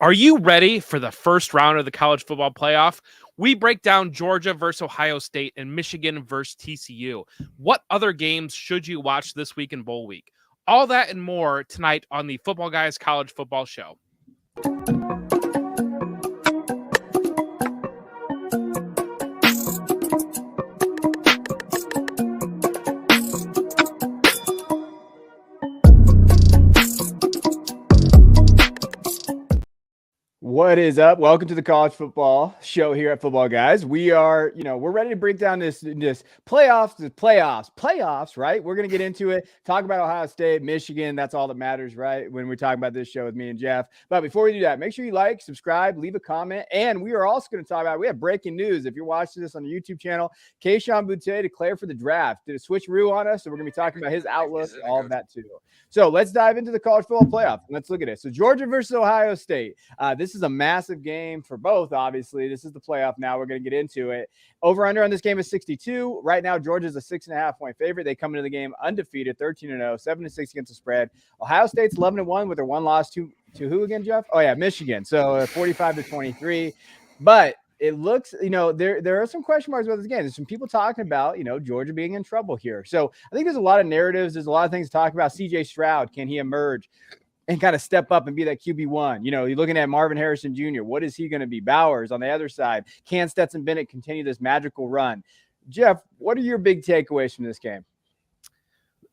Are you ready for the first round of the college football playoff? We break down Georgia versus Ohio State and Michigan versus TCU. What other games should you watch this week in bowl week? All that and more tonight on the Football Guys College Football Show. What is up? Welcome to the college football show here at Football Guys. We are, we're ready to break down this playoffs, right? We're going to get into it, talk about Ohio State, Michigan. That's all that matters, right? When we're talking about this show with me and Jeff. But before we do that, make sure you like, subscribe, leave a comment. And we are also going to talk about, we have breaking news. If you're watching this on the YouTube channel, Kayshon Boutte declared for the draft. Did a switcheroo on us. So we're going to be talking about his outlook, all of that too. So let's dive into the college football playoff. Let's look at it. So Georgia versus Ohio State. This is a massive game for both, obviously. This is the playoff now. We're going to get into it. Over-under on this game is 62. Right now, Georgia's a 6.5-point favorite. They come into the game undefeated, 13-0, 7-6 against the spread. Ohio State's 11-1 with their one loss to who again, Jeff? Oh, yeah, Michigan. So 45-23. But it looks, there are some question marks about this game. There's some people talking about, Georgia being in trouble here. So I think there's a lot of narratives. There's a lot of things to talk about. CJ Stroud, can he emerge and kind of step up and be that QB1? You're looking at Marvin Harrison Jr. What is he going to be? Bowers on the other side. Can Stetson Bennett continue this magical run? Jeff, what are your big takeaways from this game?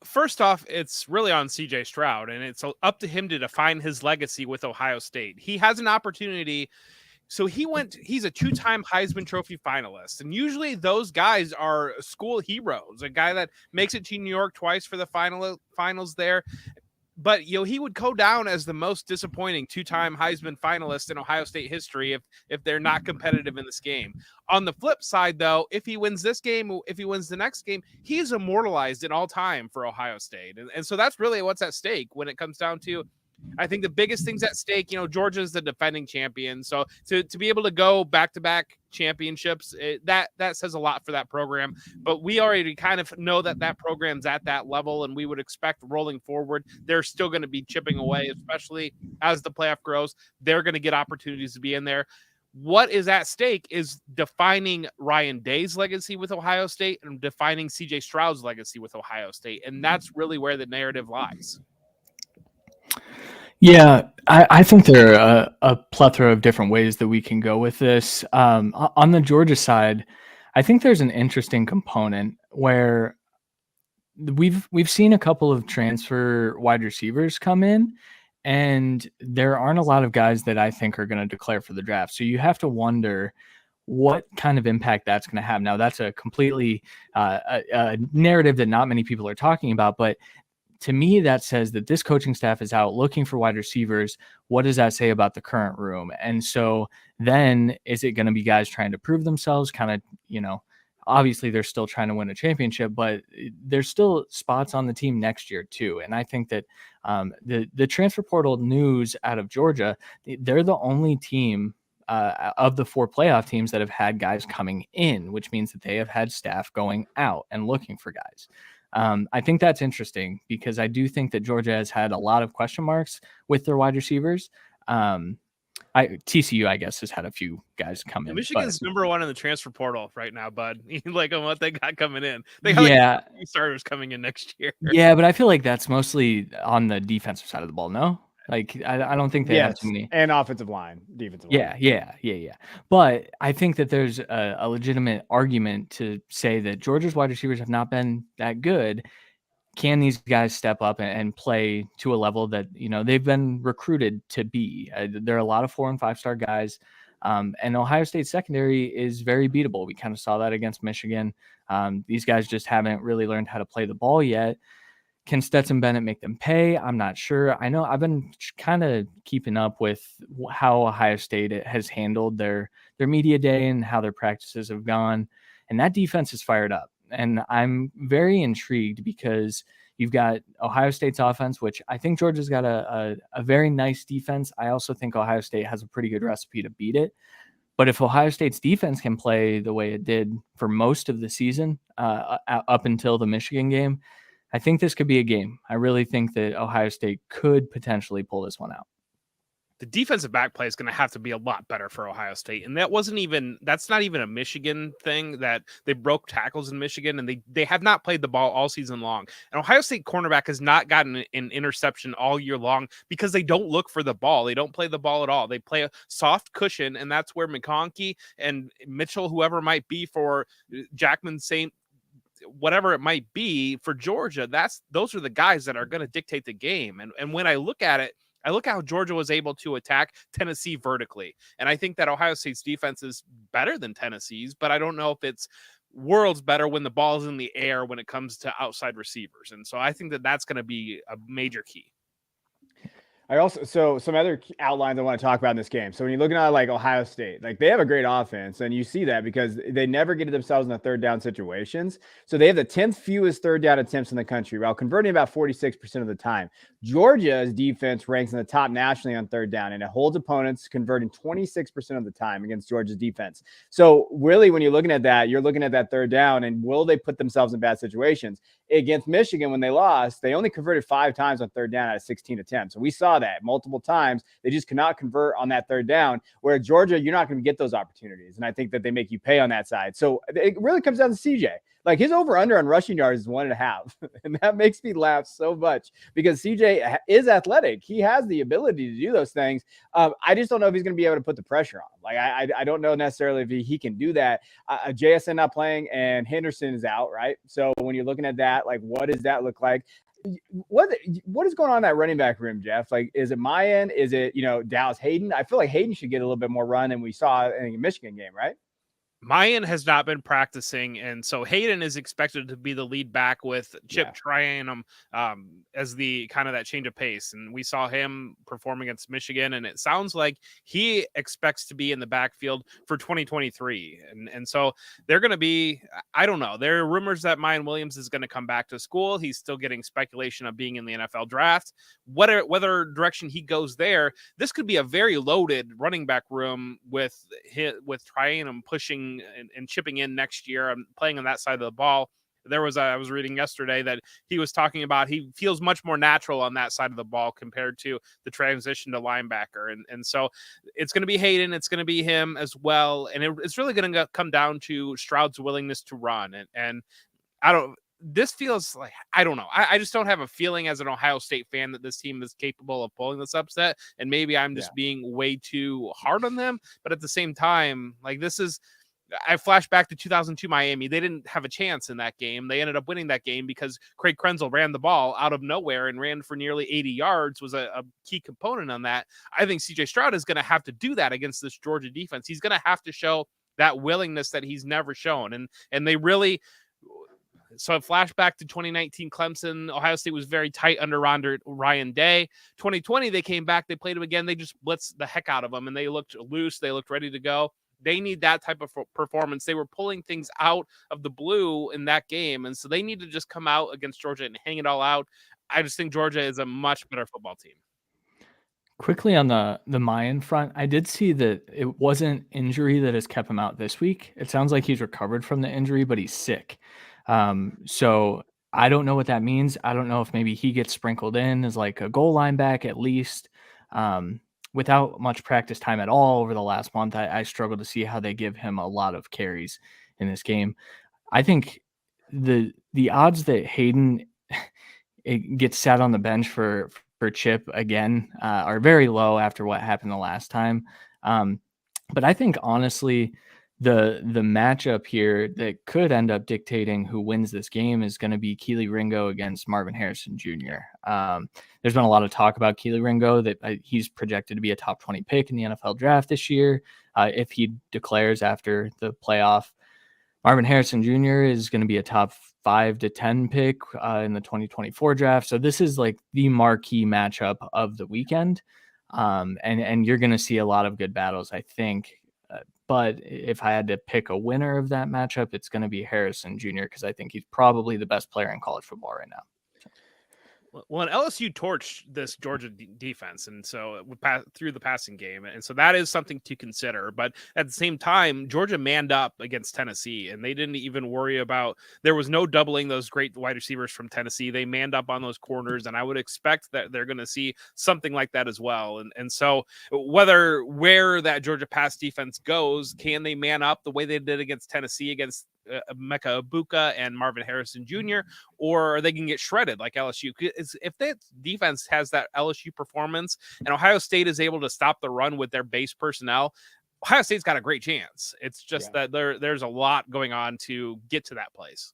First off, it's really on CJ Stroud, and it's up to him to define his legacy with Ohio State. He has an opportunity. So he's a two-time Heisman Trophy finalist. And usually those guys are school heroes, a guy that makes it to New York twice for the finals there. But, he would go down as the most disappointing two-time Heisman finalist in Ohio State history if they're not competitive in this game. On the flip side, though, if he wins this game, if he wins the next game, he's immortalized in all time for Ohio State. And so that's really what's at stake when it comes down to, I think the biggest things at stake, Georgia's the defending champion. So to be able to go back-to-back championships, that says a lot for that program. But we already kind of know that program's at that level, and we would expect rolling forward, they're still going to be chipping away, especially as the playoff grows. They're going to get opportunities to be in there. What is at stake is defining Ryan Day's legacy with Ohio State and defining CJ Stroud's legacy with Ohio State. And that's really where the narrative lies. Yeah, I think there are a plethora of different ways that we can go with this. On the Georgia side, I think there's an interesting component where we've seen a couple of transfer wide receivers come in, and there aren't a lot of guys that I think are going to declare for the draft. So you have to wonder what kind of impact that's going to have. Now, that's a completely a narrative that not many people are talking about, but to me, that says that this coaching staff is out looking for wide receivers. What does that say about the current room? And so then is it going to be guys trying to prove themselves? Kind of, obviously they're still trying to win a championship, but there's still spots on the team next year too. And I think that the transfer portal news out of Georgia, they're the only team of the four playoff teams that have had guys coming in, which means that they have had staff going out and looking for guys. I think that's interesting because I do think that Georgia has had a lot of question marks with their wide receivers. TCU, I guess, has had a few guys come in. Michigan's number one in the transfer portal right now, bud. Like on what they got coming in. They got like starters coming in next year. Yeah, but I feel like that's mostly on the defensive side of the ball, no? Like, I don't think they have too many. And offensive line, defensive line. Yeah. But I think that there's a legitimate argument to say that Georgia's wide receivers have not been that good. Can these guys step up and play to a level that, they've been recruited to be? There are a lot of 4- and 5-star guys. And Ohio State secondary is very beatable. We kind of saw that against Michigan. These guys just haven't really learned how to play the ball yet. Can Stetson Bennett make them pay? I'm not sure. I know I've been kind of keeping up with how Ohio State has handled their media day and how their practices have gone. And that defense is fired up. And I'm very intrigued because you've got Ohio State's offense, which I think Georgia's got a very nice defense. I also think Ohio State has a pretty good recipe to beat it. But if Ohio State's defense can play the way it did for most of the season up until the Michigan game, I think this could be a game. I really think that Ohio State could potentially pull this one out. the defensive back play is going to have to be a lot better for Ohio State. And that's not even a Michigan thing, that they broke tackles in Michigan, and they have not played the ball all season long. And Ohio State cornerback has not gotten an interception all year long because they don't look for the ball. They don't play the ball at all. They play a soft cushion, and that's where McConkey and Mitchell, whoever might be for Jackman, St. whatever it might be for Georgia, those are the guys that are going to dictate the game. And when I look at it, I look at how Georgia was able to attack Tennessee vertically. And I think that Ohio State's defense is better than Tennessee's, but I don't know if it's worlds better when the ball's in the air when it comes to outside receivers. And so I think that that's going to be a major key. So some other outlines I want to talk about in this game. So when you're looking at like Ohio State, like they have a great offense, and you see that because they never get to themselves in the third down situations. So they have the 10th fewest third down attempts in the country, while converting about 46% of the time. Georgia's defense ranks in the top nationally on third down, and it holds opponents converting 26% of the time against Georgia's defense. So really, when you're looking at that, you're looking at that third down, and will they put themselves in bad situations? Against Michigan, when they lost, they only converted 5 times on third down out of 16 attempts. And we saw that multiple times. They just cannot convert on that third down, where Georgia, you're not going to get those opportunities. And I think that they make you pay on that side. So it really comes down to CJ. Like his over under on rushing yards is 1.5. And that makes me laugh so much because CJ is athletic. He has the ability to do those things. I just don't know if he's going to be able to put the pressure on him. Like I don't know necessarily if he can do that. JSN not playing and Henderson is out, right? So when you're looking at that, like what does that look like? What is going on in that running back room, Jeff? Like, is it Mayan? Is it, Dallas Hayden? I feel like Hayden should get a little bit more run than we saw in the Michigan game, right? Mayan has not been practicing, and so Hayden is expected to be the lead back with Chip Trianum as the kind of that change of pace. And we saw him perform against Michigan, and it sounds like he expects to be in the backfield for 2023. And so they're going to be, I don't know, there are rumors that Mayan Williams is going to come back to school. He's still getting speculation of being in the NFL draft. Whether direction he goes there, this could be a very loaded running back room with Trianum pushing and chipping in next year and playing on that side of the ball. I was reading yesterday that he was talking about he feels much more natural on that side of the ball compared to the transition to linebacker. And so it's going to be Hayden. It's going to be him as well. And it's really going to come down to Stroud's willingness to run. And this feels like, I don't know. I just don't have a feeling as an Ohio State fan that this team is capable of pulling this upset. And maybe I'm just being way too hard on them. But at the same time, like I flash back to 2002 Miami. They didn't have a chance in that game. They ended up winning that game because Craig Krenzel ran the ball out of nowhere and ran for nearly 80 yards, was a key component on that. I think CJ Stroud is going to have to do that against this Georgia defense. He's going to have to show that willingness that he's never shown. And they really, so flashback to 2019 Clemson, Ohio State was very tight under Ryan Day. 2020, they came back, they played him again. They just blitzed the heck out of them and they looked loose. They looked ready to go. They need that type of performance. They were pulling things out of the blue in that game. And so they need to just come out against Georgia and hang it all out. I just think Georgia is a much better football team. Quickly on the Mayan front, I did see that it wasn't injury that has kept him out this week. It sounds like he's recovered from the injury, but he's sick. So I don't know what that means. I don't know if maybe he gets sprinkled in as like a goal line back at least. Without much practice time at all over the last month, I struggle to see how they give him a lot of carries in this game. I think the odds that Hayden gets sat on the bench for Chip again are very low after what happened the last time. But I think honestly, the matchup here that could end up dictating who wins this game is going to be Kelee Ringo against Marvin Harrison Jr. There's been a lot of talk about Kelee Ringo that he's projected to be a top 20 pick in the NFL draft this year if he declares after the playoff. Marvin Harrison Jr. is going to be a top 5 to 10 pick in the 2024 draft. So this is like the marquee matchup of the weekend. And you're going to see a lot of good battles, I think. But if I had to pick a winner of that matchup, it's going to be Harrison Jr. because I think he's probably the best player in college football right now. Well, and LSU torched this Georgia defense, and so through the passing game, and so that is something to consider. But at the same time, Georgia manned up against Tennessee, and they didn't even worry about. There was no doubling those great wide receivers from Tennessee. They manned up on those corners, and I would expect that they're going to see something like that as well. And so where that Georgia pass defense goes, can they man up the way they did against Tennessee against Mecca Ibuka and Marvin Harrison Jr., or they can get shredded like LSU. If that defense has that LSU performance and Ohio State is able to stop the run with their base personnel, Ohio State's got a great chance. It's just that there's a lot going on to get to that place.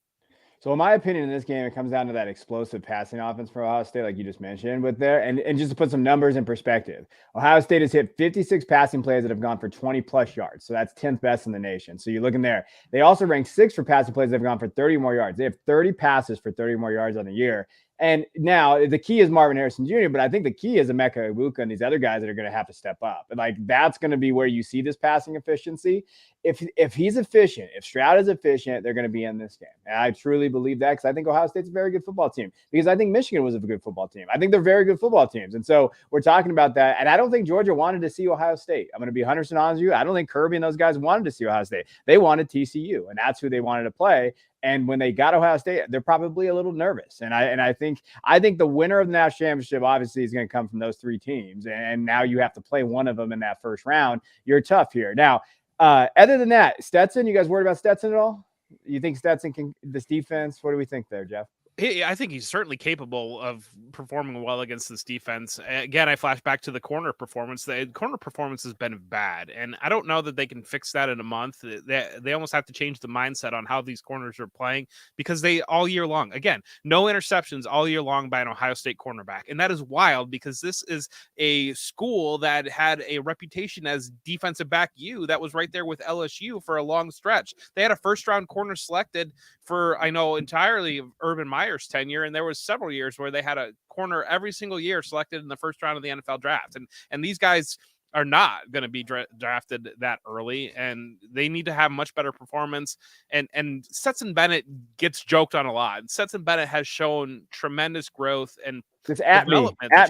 So in my opinion, in this game, it comes down to that explosive passing offense for Ohio State, like you just mentioned with there. And just to put some numbers in perspective, Ohio State has hit 56 passing plays that have gone for 20 plus yards. So that's 10th best in the nation. So you're looking there. They also rank 6th for passing plays that have gone for 30 more yards. They have 30 passes for 30 more yards on the year. And now the key is Marvin Harrison Jr., but I think the key is Emeka Ibuka and these other guys that are going to have to step up. And like that's going to be where you see this passing efficiency. If he's efficient, if Stroud is efficient, they're going to be in this game. And I truly believe that because I think Ohio State's a very good football team. Because I think Michigan was a good football team. I think they're very good football teams. And so we're talking about that. And I don't think Georgia wanted to see Ohio State. I'm going to be 100% honest with you. I don't think Kirby and those guys wanted to see Ohio State. They wanted TCU, and that's who they wanted to play. And when they got Ohio State, they're probably a little nervous. And I think the winner of the national championship obviously is going to come from those three teams. And now you have to play one of them in that first round. You're tough here. Now, other than that, Stetson, you guys worried about Stetson at all? You think Stetson can this defense? What do we think there, Jeff? I think he's certainly capable of performing well against this defense. Again, I flash back to the corner performance. The corner performance has been bad, and I don't know that they can fix that in a month. They almost have to change the mindset on how these corners are playing because they all year long, again, no interceptions all year long by an Ohio State cornerback. And that is wild because this is a school that had a reputation as defensive back U that was right there with LSU for a long stretch. They had a first-round corner selected for, I know, entirely Urban Meyer's tenure, and there was several years where they had a corner every single year selected in the first round of the NFL draft, and these guys are not going to be drafted that early, and they need to have much better performance. And Stetson Bennett gets joked on a lot. Stetson Bennett has shown tremendous growth and it's at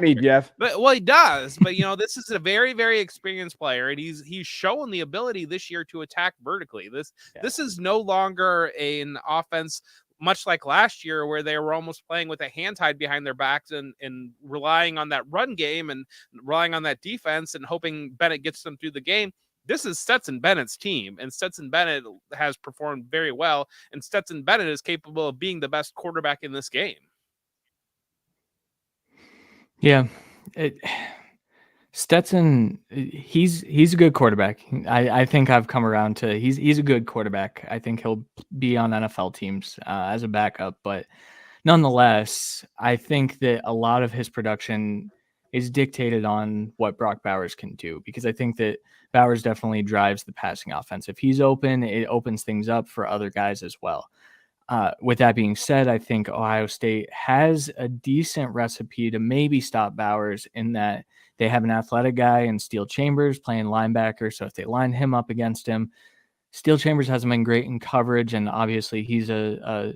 me, Jeff. But well, he does. But this is a very, very experienced player, and he's shown the ability this year to attack vertically. This is no longer an offense much like last year where they were almost playing with a hand tied behind their backs and relying on that run game and relying on that defense and hoping Bennett gets them through the game. This is Stetson Bennett's team, and Stetson Bennett has performed very well, and Stetson Bennett is capable of being the best quarterback in this game. Yeah. Stetson, he's a good quarterback. I think I've come around to he's a good quarterback. I think he'll be on NFL teams as a backup, but nonetheless, I think that a lot of his production is dictated on what Brock Bowers can do, because I think that Bowers definitely drives the passing offense. If he's open, it opens things up for other guys as well. With that being said, I think Ohio State has a decent recipe to maybe stop Bowers in that they have an athletic guy in Steel Chambers playing linebacker. So if they line him up against him, Steel Chambers hasn't been great in coverage, and obviously he's a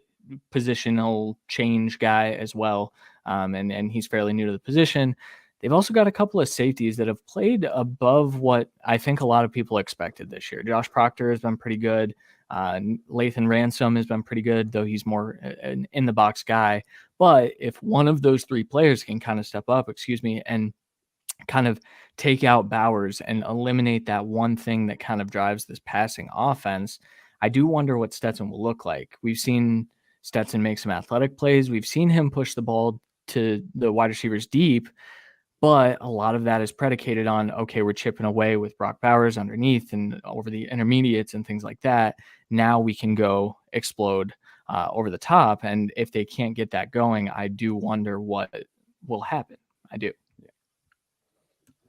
positional change guy as well, and he's fairly new to the position. They've also got a couple of safeties that have played above what I think a lot of people expected this year. Josh Proctor has been pretty good. Lathan Ransom has been pretty good, though he's more an in-the-box guy. But if one of those three players can kind of step up, and kind of take out Bowers and eliminate that one thing that kind of drives this passing offense, I do wonder what Stetson will look like. We've seen Stetson make some athletic plays. We've seen him push the ball to the wide receivers deep, but a lot of that is predicated on, okay, we're chipping away with Brock Bowers underneath and over the intermediates and things like that. Now we can go explode over the top. And if they can't get that going, I do wonder what will happen. I do.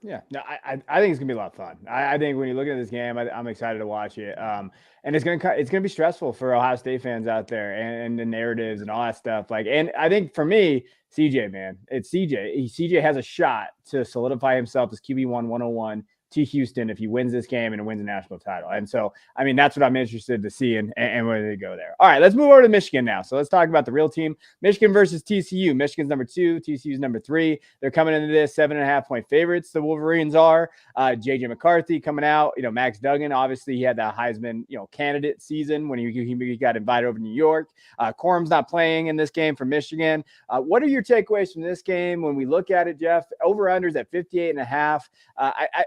Yeah, no, I think it's gonna be a lot of fun. I think when you look at this game, I'm excited to watch it. And it's gonna be stressful for Ohio State fans out there and the narratives and all that stuff. And I think for me, CJ, man, it's CJ. CJ has a shot to solidify himself as QB1 101 to Houston if he wins this game and wins a national title. And so, I mean, that's what I'm interested to see and where they go there. All right, let's move over to Michigan now. So let's talk about the real team. Michigan versus TCU. Michigan's number 2, TCU's number 3. They're coming into this 7.5-point favorites. The Wolverines are. JJ McCarthy coming out. Max Duggan, obviously he had that Heisman, candidate season when he got invited over to New York. Corum's not playing in this game for Michigan. What are your takeaways from this game when we look at it, Jeff? Over-unders at 58.5.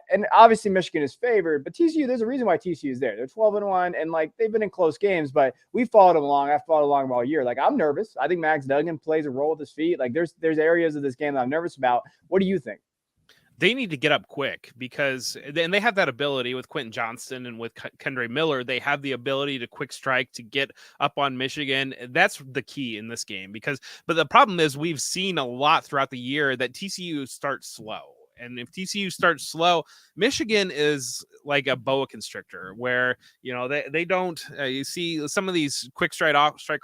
And obviously Michigan is favored, but TCU, there's a reason why TCU is there. They're 12-1, and like they've been in close games, but we followed them along. I followed along all year. Like, I'm nervous. I think Max Duggan plays a role with his feet. Like, there's areas of this game that I'm nervous about. What do you think? They need to get up quick because they have that ability with Quentin Johnston and with Kendre Miller. They have the ability to quick strike to get up on Michigan. That's the key in this game but the problem is we've seen a lot throughout the year that TCU starts slow. And if TCU starts slow, Michigan is like a boa constrictor where, they don't, you see some of these quick strike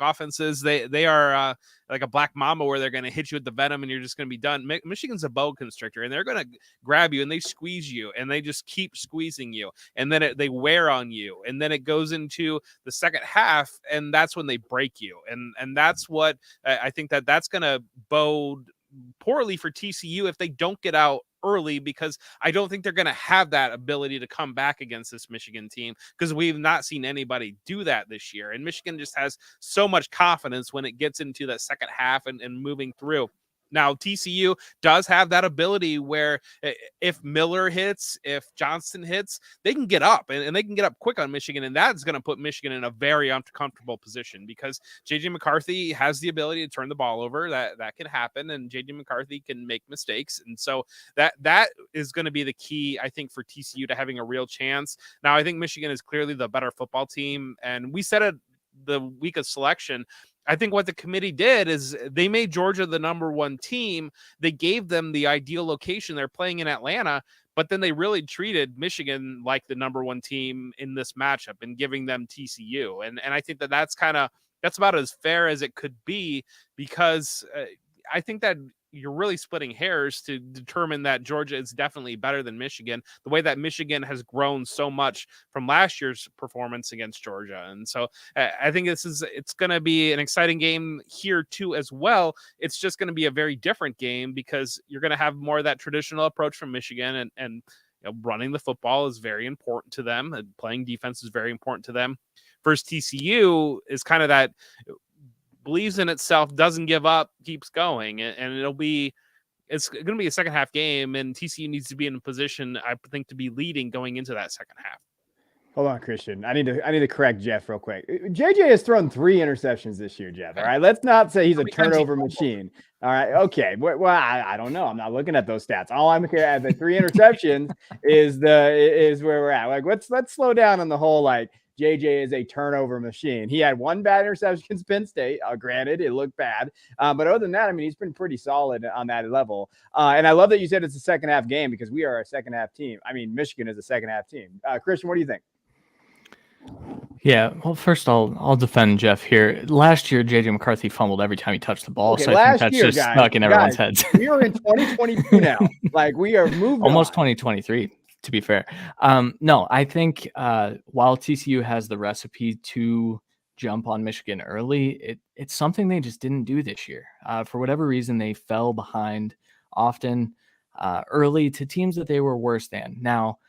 offenses, they are like a black mama where they're going to hit you with the venom and you're just going to be done. Michigan's a boa constrictor and they're going to grab you and they squeeze you and they just keep squeezing you. And then they wear on you. And then it goes into the second half and that's when they break you. And that's what I think that's going to bode poorly for TCU if they don't get out early, because I don't think they're going to have that ability to come back against this Michigan team, because we've not seen anybody do that this year. And Michigan just has so much confidence when it gets into that second half and moving through. Now, TCU does have that ability where if Miller hits, if Johnston hits, they can get up and they can get up quick on Michigan. And that's going to put Michigan in a very uncomfortable position because JJ McCarthy has the ability to turn the ball over. That can happen. And JJ McCarthy can make mistakes. And so that is going to be the key, I think, for TCU to having a real chance. Now, I think Michigan is clearly the better football team. And we said it the week of selection. I think what the committee did is they made Georgia the number 1 team. They gave them the ideal location. They're playing in Atlanta, but then they really treated Michigan like the number 1 team in this matchup and giving them TCU. And I think that's about as fair as it could be, because I think that you're really splitting hairs to determine that Georgia is definitely better than Michigan, the way that Michigan has grown so much from last year's performance against Georgia. And so I think it's going to be an exciting game here too, as well. It's just going to be a very different game because you're going to have more of that traditional approach from Michigan, and running the football is very important to them. And playing defense is very important to them. First, TCU is kind of that believes in itself, doesn't give up, keeps going, and it's going to be a second half game, and TCU needs to be in a position, I think, to be leading going into that second half. Hold on, Christian. I need to correct Jeff real quick. JJ has thrown 3 interceptions this year, Jeff. All right, let's not say he's a turnover machine. All right, okay. Well, I don't know. I'm not looking at those stats. All I'm looking at, the 3 interceptions is where we're at. Like, let's slow down on the whole like JJ is a turnover machine. He had 1 bad interception against Penn State. Granted, it looked bad. But other than that, I mean, he's been pretty solid on that level. And I love that you said it's a second half game because we are a second half team. I mean, Michigan is a second half team. Christian, what do you think? Yeah, well, first I'll defend Jeff here. Last year, JJ McCarthy fumbled every time he touched the ball, okay, so I think that's just stuck in everyone's heads. We are in 2022 now. Like, we are moving almost 2023. To be fair. No, I think while TCU has the recipe to jump on Michigan early, it's something they just didn't do this year. For whatever reason, they fell behind often early to teams that they were worse than. Now,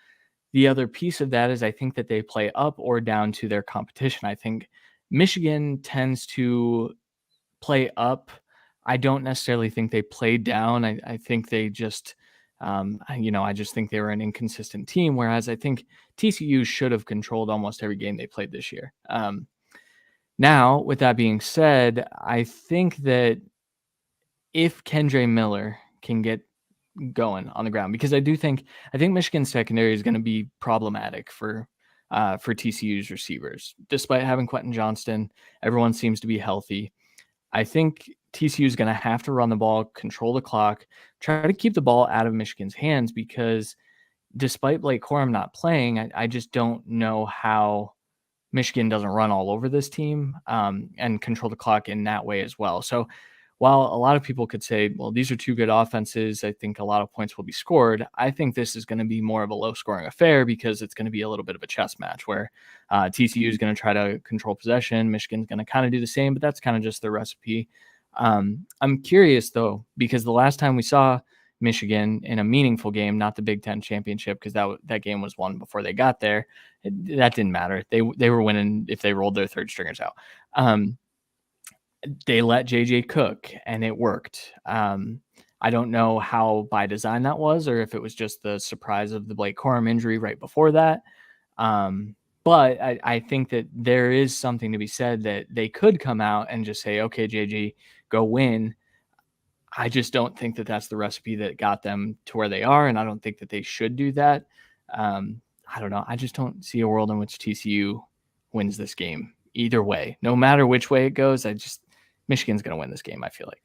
the other piece of that is I think that they play up or down to their competition. I think Michigan tends to play up. I don't necessarily think they play down. I think they just... I just think they were an inconsistent team, whereas I think TCU should have controlled almost every game they played this year. Now, with that being said, I think that if Kendre Miller can get going on the ground, because I think Michigan's secondary is going to be problematic for TCU's receivers. Despite having Quentin Johnston, everyone seems to be healthy. I think TCU is going to have to run the ball, control the clock, try to keep the ball out of Michigan's hands, because despite Blake Corum not playing, I just don't know how Michigan doesn't run all over this team and control the clock in that way as well. So while a lot of people could say, well, these are two good offenses, I think a lot of points will be scored. I think this is going to be more of a low scoring affair because it's going to be a little bit of a chess match where TCU is going to try to control possession. Michigan's going to kind of do the same, but that's kind of just the recipe. I'm curious though, because the last time we saw Michigan in a meaningful game, not the Big Ten championship, because that game was won before they got there. That didn't matter. They were winning if they rolled their third stringers out. They let JJ cook and it worked. I don't know how by design that was, or if it was just the surprise of the Blake Corum injury right before that. But I think that there is something to be said that they could come out and just say, okay, JJ, go win. I just don't think that that's the recipe that got them to where they are. And I don't think that they should do that. I don't know. I just don't see a world in which TCU wins this game either way. No matter which way it goes, Michigan's going to win this game, I feel like.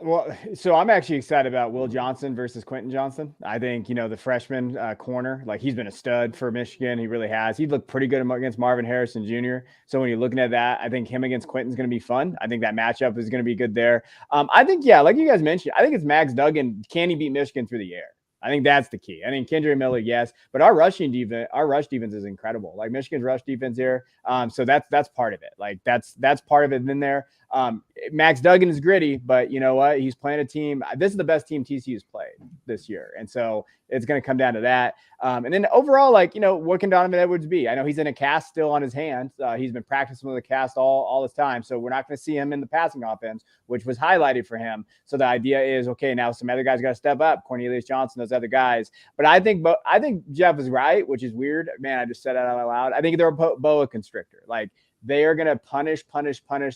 Well, so I'm actually excited about Will Johnson versus Quentin Johnson. I think, the freshman corner, like he's been a stud for Michigan. He really has. He looked pretty good against Marvin Harrison Jr. So when you're looking at that, I think him against Quentin's going to be fun. I think that matchup is going to be good there. I think, like you guys mentioned, I think it's Max Duggan. Can he beat Michigan through the air? I think that's the key. I think Kendra Miller, yes, but our rush defense is incredible. Like Michigan's rush defense here. So that's part of it. Like that's part of it in there. Max Duggan is gritty, but you know what? He's playing a team. This is the best team TCU's played this year. And so it's going to come down to that. And then overall, what can Donovan Edwards be? I know he's in a cast still on his hand. He's been practicing with a cast all this time. So we're not going to see him in the passing offense, which was highlighted for him. So the idea is, okay, now some other guys got to step up. Cornelius Johnson, those other guys. But I think Jeff is right, which is weird. Man, I just said that out loud. I think they're a boa constrictor. Like they are going to punish,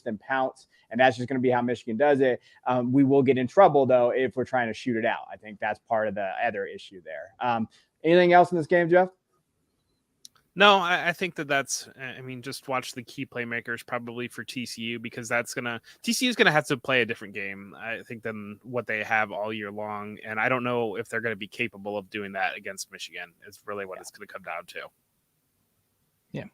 then pounce. And that's just going to be how Michigan does it. We will get in trouble, though, if we're trying to shoot it out. I think that's part of the other issue there. Anything else in this game, Jeff? No, I think that's, just watch the key playmakers probably for TCU, because TCU is going to have to play a different game, I think, than what they have all year long. And I don't know if they're going to be capable of doing that against Michigan. It's really what it's going to come down to. Yeah.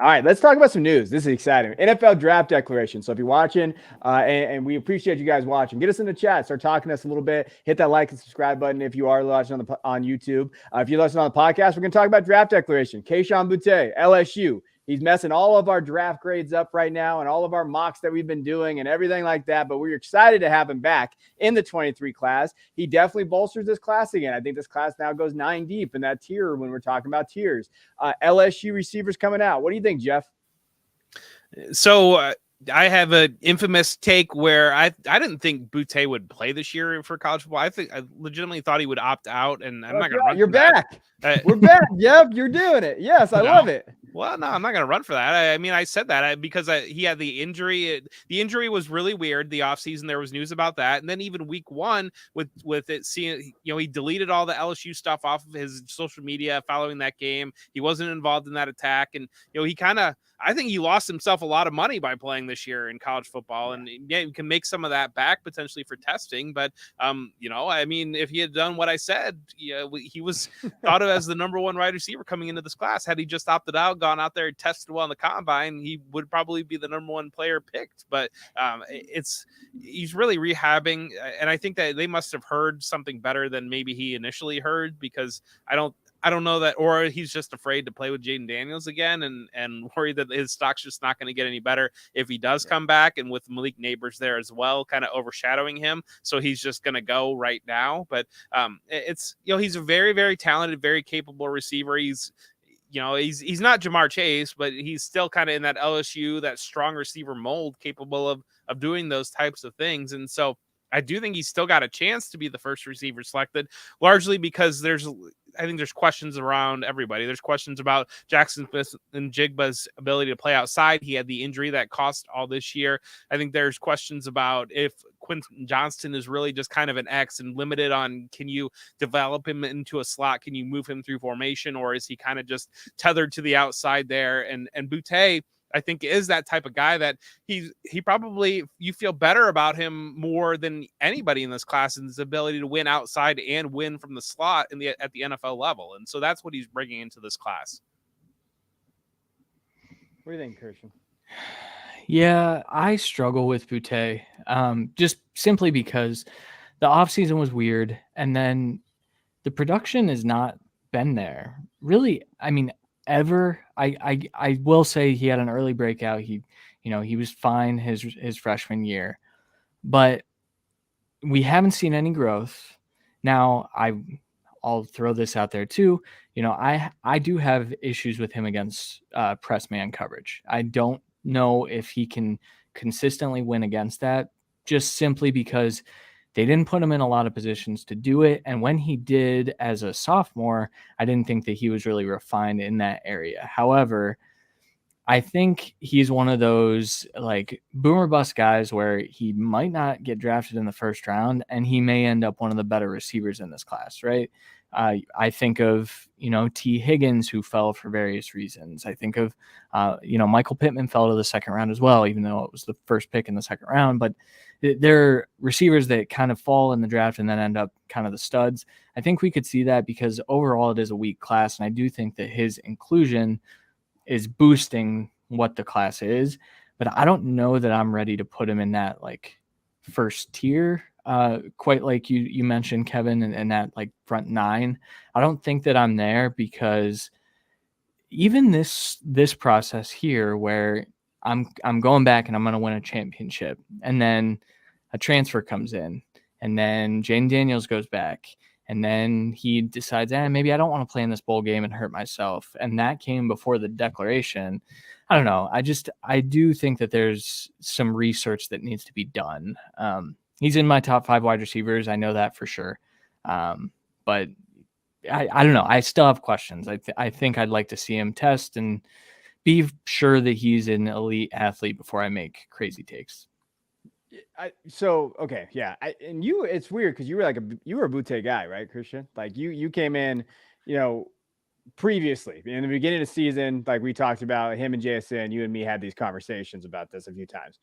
All right, let's talk about some news. This is exciting. NFL draft declaration. So if you're watching, and we appreciate you guys watching, get us in the chat. Start talking to us a little bit. Hit that like and subscribe button if you are watching on YouTube. If you're listening on the podcast, we're going to talk about draft declaration. Kayshon Boutte, LSU. He's messing all of our draft grades up right now and all of our mocks that we've been doing and everything like that. But we're excited to have him back in the 23 class. He definitely bolsters this class again. I think this class now goes 9 deep in that tier when we're talking about tiers. LSU receivers coming out. What do you think, Jeff? So I have an infamous take where I didn't think Boutte would play this year for college football. I legitimately thought he would opt out, and I'm not going to run. You're back. We're back. Yep, you're doing it. Yes, I love it. Well, no, I'm not going to run for that. I said that because he had the injury. The injury was really weird. The offseason, there was news about that. And then even week one with it seeing, he deleted all the LSU stuff off of his social media following that game. He wasn't involved in that attack. And, I think he lost himself a lot of money by playing this year in college football. And yeah, you can make some of that back potentially for testing. But, if he had done what I said, he was thought of as the number one wide receiver coming into this class. Had he just opted out, gone out there and tested well in the combine, he would probably be the number one player picked. But he's really rehabbing. And I think that they must have heard something better than maybe he initially heard, because I don't know that, or he's just afraid to play with Jaden Daniels again and worried that his stock's just not going to get any better if he does come back, and with Malik Neighbors there as well, kind of overshadowing him. So he's just going to go right now. But he's a very, very talented, very capable receiver. He's not Jamar Chase, but he's still kind of in that LSU, that strong receiver mold, capable of doing those types of things. And so I do think he's still got a chance to be the first receiver selected, largely because I think there's questions around everybody. There's questions about Jackson Smith and Jigba's ability to play outside. He had the injury that cost all this year. I think there's questions about if Quentin Johnston is really just kind of an X and limited on, can you develop him into a slot? Can you move him through formation? Or is he kind of just tethered to the outside there? And Boutte, I think, is that type of guy that he probably, you feel better about him more than anybody in this class, and his ability to win outside and win from the slot at the NFL level. And so that's what he's bringing into this class. What do you think, Christian? Yeah, I struggle with Boutte, just simply because the offseason was weird, and then the production has not been there. Really, I mean, ever. I will say he had an early breakout. He was fine his freshman year, but we haven't seen any growth. Now, I'll throw this out there too. I do have issues with him against press man coverage. I don't know if he can consistently win against that, just simply because they didn't put him in a lot of positions to do it. And when he did as a sophomore, I didn't think that he was really refined in that area. However, I think he's one of those like boomer bust guys where he might not get drafted in the first round and he may end up one of the better receivers in this class, right? I think of, T. Higgins, who fell for various reasons. I think of, Michael Pittman fell to the second round as well, even though it was the first pick in the second round. But they're receivers that kind of fall in the draft and then end up kind of the studs. I think we could see that because overall it is a weak class. And I do think that his inclusion is boosting what the class is, but I don't know that I'm ready to put him in that like first tier, quite like you mentioned, Kevin, and that like front nine. I don't think that I'm there because even this process here where I'm going back and I'm going to win a championship, and then a transfer comes in, and then Jaden Daniels goes back, and then he decides, maybe I don't want to play in this bowl game and hurt myself. And that came before the declaration. I don't know. I do think that there's some research that needs to be done. He's in my top 5 wide receivers. I know that for sure. But I don't know. I still have questions. I think I'd like to see him test and be sure that he's an elite athlete before I make crazy takes. Okay, yeah. It's weird because you were you were a Boutte guy, right, Christian? Like you came in, previously in the beginning of the season, like we talked about him and JSN. You and me had these conversations about this a few times.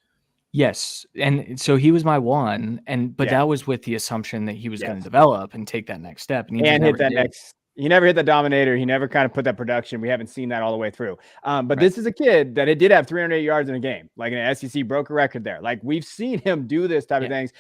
Yes, and so he was my one, but that was with the assumption that he was going to develop and take that next step, and he just never did. He never hit the dominator. He never kind of put that production. We haven't seen that all the way through. But This is a kid that it did have 308 yards in a game, like an SEC broke a record there. Like we've seen him do this type of things.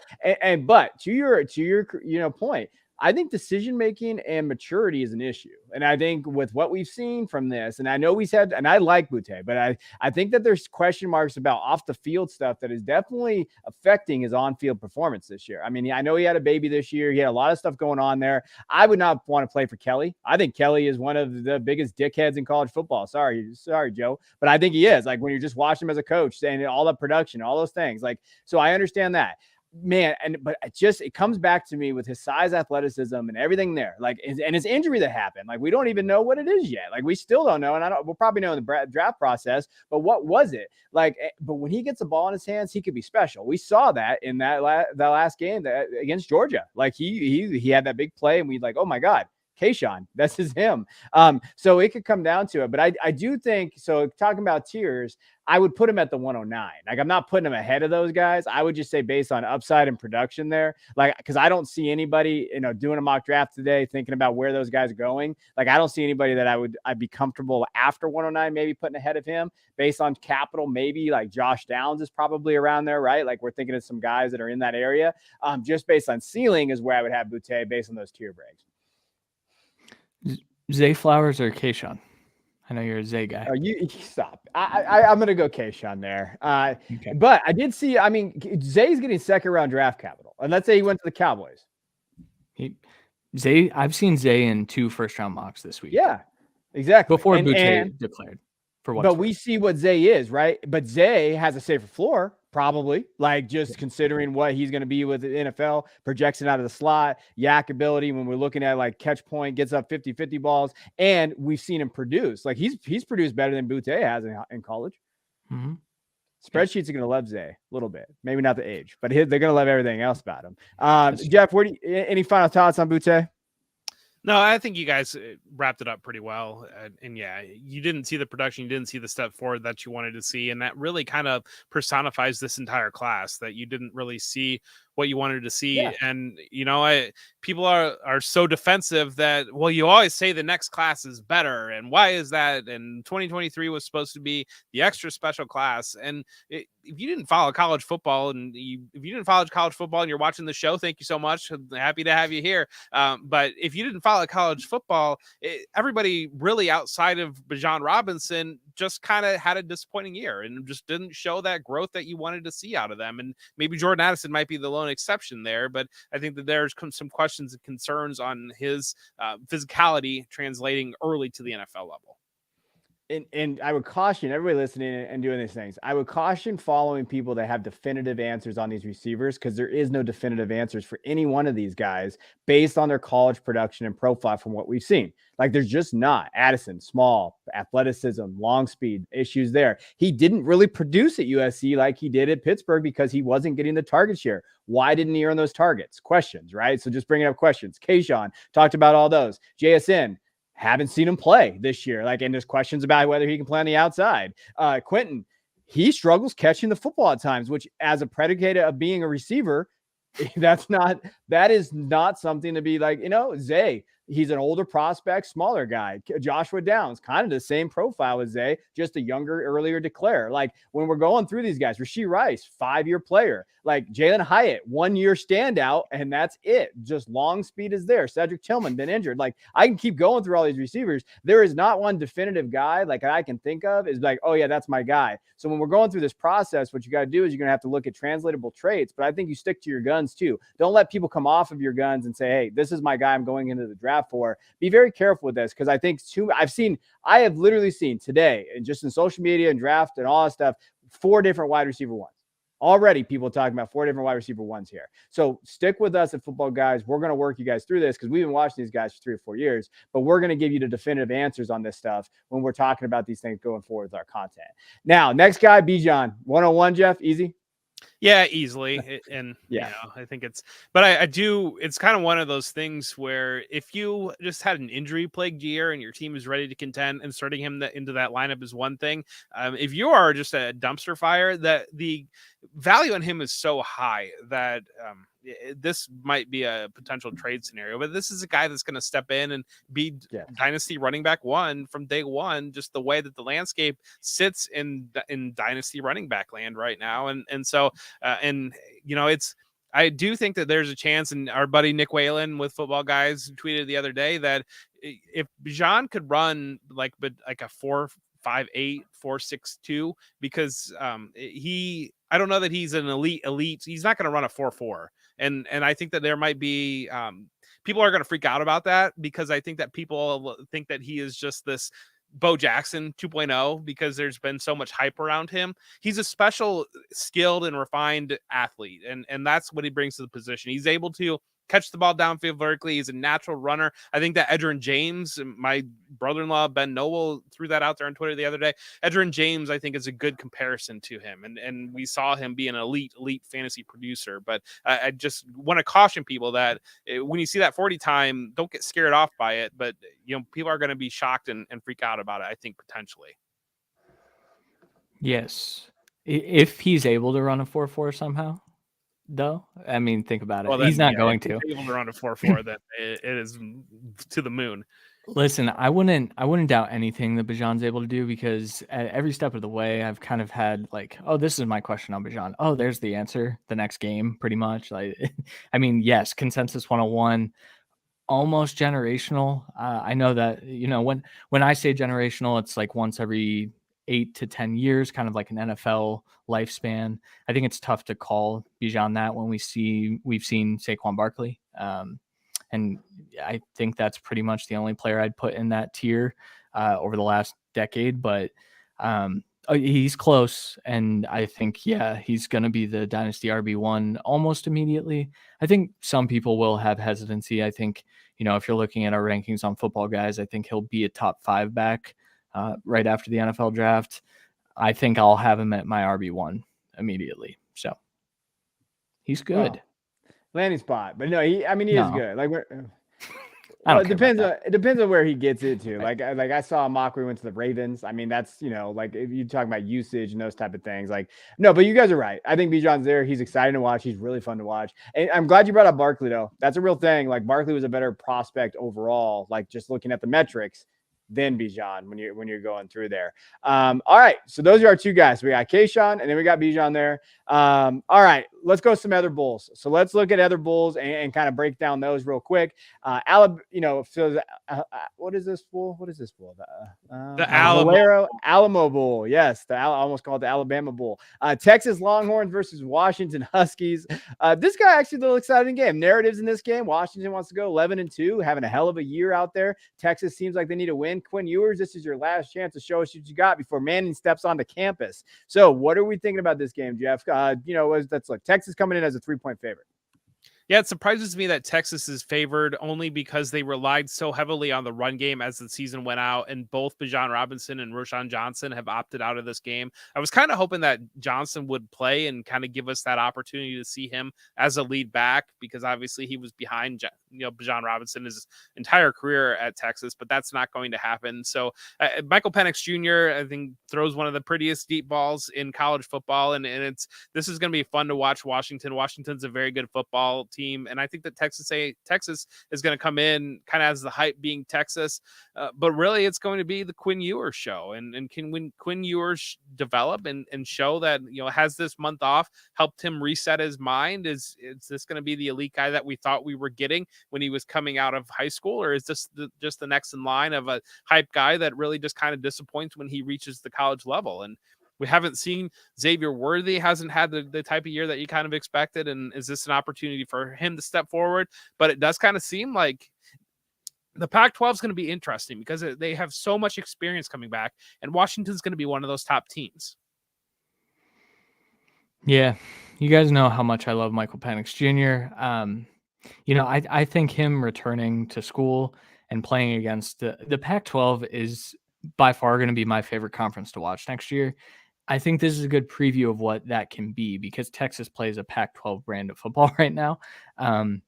But to your point, I think decision-making and maturity is an issue. And I think with what we've seen from this, and I know we said, and I like Boutte, but I think that there's question marks about off the field stuff that is definitely affecting his on-field performance this year. I mean, I know he had a baby this year. He had a lot of stuff going on there. I would not want to play for Kelly. I think Kelly is one of the biggest dickheads in college football. Sorry, Joe. But I think he is. Like when you're just watching him as a coach, saying all the production, all those things. Like, so I understand that. Man, but it comes back to me with his size, athleticism, and everything there. Like, and his injury that happened. Like, we don't even know what it is yet. Like, we still don't know, and we'll probably know in the draft process. But what was it? Like, but when he gets the ball in his hands, he could be special. We saw that in that last game against Georgia. Like, he had that big play, and we like, oh my God. Kayshawn, this is him. So it could come down to it. But I do think, so talking about tiers, I would put him at the 109. Like, I'm not putting him ahead of those guys. I would just say based on upside and production there, like, because I don't see anybody, doing a mock draft today thinking about where those guys are going. Like, I don't see anybody that I'd be comfortable after 109 maybe putting ahead of him based on capital. Maybe like Josh Downs is probably around there, right? Like, we're thinking of some guys that are in that area. Just based on ceiling is where I would have Boutte based on those tier breaks. Zay Flowers or Kayshawn? I know you're a Zay guy. Oh, you stop. I'm going to go Kayshawn there. Okay. But I did see, Zay's getting second round draft capital. And let's say he went to the Cowboys. I've seen Zay in 2 first round mocks this week. Yeah, exactly. Before Boutte declared. But we see what Zay is, right? But Zay has a safer floor, probably, like just considering what he's going to be with the NFL, projection out of the slot, yak ability when we're looking at like catch point, gets up 50-50 balls, and we've seen him produce. Like he's produced better than Boutte has in college. Mm-hmm. Spreadsheets are going to love Zay a little bit, maybe not the age, but they're going to love everything else about him. Jeff, any final thoughts on Boutte? No, I think you guys wrapped it up pretty well. And yeah, you didn't see the production. You didn't see the step forward that you wanted to see. And that really kind of personifies this entire class, that you didn't really see what you wanted to see. Yeah. And people are so defensive that, well, you always say the next class is better, and why is that? And 2023 was supposed to be the extra special class. And if you didn't follow college football, and if you didn't follow college football and you're watching the show, thank you so much. I'm happy to have you here. But if you didn't follow college football, everybody really outside of Bijan Robinson just kind of had a disappointing year and just didn't show that growth that you wanted to see out of them. And maybe Jordan Addison might be the lone exception there, but I think that there's some questions and concerns on his physicality translating early to the NFL level. And I would caution everybody listening and doing these things. I would caution following people that have definitive answers on these receivers, because there is no definitive answers for any one of these guys based on their college production and profile from what we've seen. Like, there's just not. Addison, small, athleticism, long speed, issues there. He didn't really produce at USC like he did at Pittsburgh because he wasn't getting the target share. Why didn't he earn those targets? Questions, right? So just bringing up questions. Kayshawn talked about all those. JSN, haven't seen him play this year. And there's questions about whether he can play on the outside. Quentin, he struggles catching the football at times, which as a predicate of being a receiver, that is not something to be Zay, he's an older prospect, smaller guy. Joshua Downs, kind of the same profile as Zay, just a younger, earlier declare. When we're going through these guys, Rashee Rice, 5-year player, Jalen Hyatt, 1-year standout, and that's it. Just long speed is there. Cedric Tillman been injured. I can keep going through all these receivers. There is not one definitive guy I can think of is oh yeah, that's my guy. So when we're going through this process, what you got to do is you're going to have to look at translatable traits, but I think you stick to your guns too. Don't let people come off of your guns and say, hey, this is my guy I'm going into the draft for. Be very careful with this, because I think I have literally seen today, and just in social media and draft and all that stuff, 4 different wide receiver ones. Already people talking about 4 different wide receiver ones here. So stick with us at Football Guys. We're going to work you guys through this, because we've been watching these guys for 3 or 4 years, but we're going to give you the definitive answers on this stuff when we're talking about these things going forward with our content. Now, next guy, Bijan. 101, Jeff, easy? Yeah, easily. And yeah, I think but I do, it's kind of one of those things where if you just had an injury plagued year and your team is ready to contend, and starting him into that lineup is one thing. If you are just a dumpster fire, that the value on him is so high that this might be a potential trade scenario. But this is a guy that's going to step in and be dynasty running back 1 from day 1, just the way that the landscape sits in dynasty running back land right now. And so I do think that there's a chance, and our buddy Nick Whalen with Football Guys tweeted the other day that if Bijan could run a 4.58, 4.62, because I don't know that he's an elite. He's not going to run a 4.4. And I think that there might be people are going to freak out about that, because I think that people think that he is just this Bo Jackson 2.0 because there's been so much hype around him. He's a special, skilled, and refined athlete, and that's what he brings to the position. He's able to catch the ball downfield vertically. He's a natural runner. I think that Edgerrin James, my brother-in-law Ben Noble, threw that out there on Twitter the other day. Edgerrin James, I think, is a good comparison to him, and we saw him be an elite fantasy producer. But I just want to caution people that when you see that 40 time, don't get scared off by it. But people are going to be shocked and freak out about it, I think, potentially. Yes, if he's able to run a 4.4 somehow. Though, I mean, think about it. Well, he's not going to. If he's able to run a 4.4, then it is to the moon. Listen, I wouldn't doubt anything that Bijan's able to do, because at every step of the way, I've kind of had oh, this is my question on Bijan. Oh, there's the answer. The next game, pretty much. I mean, yes, consensus 101, almost generational. I know that when I say generational, it's once every 8 to 10 years, kind of like an NFL lifespan. I think it's tough to call Bijan that when we've seen Saquon Barkley. And I think that's pretty much the only player I'd put in that tier over the last decade. But he's close. And I think, he's going to be the dynasty RB1 almost immediately. I think some people will have hesitancy. I think, if you're looking at our rankings on Football Guys, I think he'll be a top 5 back right after the NFL draft. I think I'll have him at my RB1 immediately. So he's good. Landing spot. But no, he is good. I Well, don't care about that. it depends on where he gets it to. Like I saw a mock where he went to the Ravens. I mean, that's like if you talk about usage and those type of things. Like no, but you guys are right. I think Bijan's there. He's exciting to watch. He's really fun to watch. And I'm glad you brought up Barkley though. That's a real thing. Like Barkley was a better prospect overall. Like just looking at the metrics than Bijan when you're going through there. All right, so those are our two guys. We got Kayshawn and then we got Bijan there. All right, let's go some other bulls. So let's look at other bulls and kind of break down those real quick. What is this bull? What is this bull? The Alamo. Valero Alamo Bowl. Yes, I almost called it the Alabama Bowl. Texas Longhorns versus Washington Huskies. This guy actually a little exciting game. Narratives in this game. Washington wants to go 11-2, having a hell of a year out there. Texas seems like they need to win. Quinn Ewers, this is your last chance to show us what you got before Manning steps onto campus. So, what are we thinking about this game, Jeff? That's like Texas coming in as a 3-point favorite. Yeah, it surprises me that Texas is favored only because they relied so heavily on the run game as the season went out, and both Bijan Robinson and Roschon Johnson have opted out of this game. I was kind of hoping that Johnson would play and kind of give us that opportunity to see him as a lead back, because obviously he was behind Bijan Robinson his entire career at Texas, but that's not going to happen. So Michael Penix Jr., I think, throws one of the prettiest deep balls in college football, and this is going to be fun to watch Washington. Washington's a very good football team. And I think that Texas is going to come in kind of as the hype being Texas. But really, it's going to be the Quinn Ewers show. And can Quinn Ewers develop and show that, has this month off helped him reset his mind? Is this going to be the elite guy that we thought we were getting when he was coming out of high school? Or is this just the next in line of a hype guy that really just kind of disappoints when he reaches the college level? And we haven't seen Xavier Worthy hasn't had the type of year that you kind of expected. And is this an opportunity for him to step forward? But it does kind of seem like the Pac-12 is going to be interesting because they have so much experience coming back, and Washington's going to be one of those top teams. Yeah, you guys know how much I love Michael Penix Jr. I think him returning to school and playing against the Pac-12 is by far going to be my favorite conference to watch next year. I think this is a good preview of what that can be because Texas plays a Pac-12 brand of football right now. On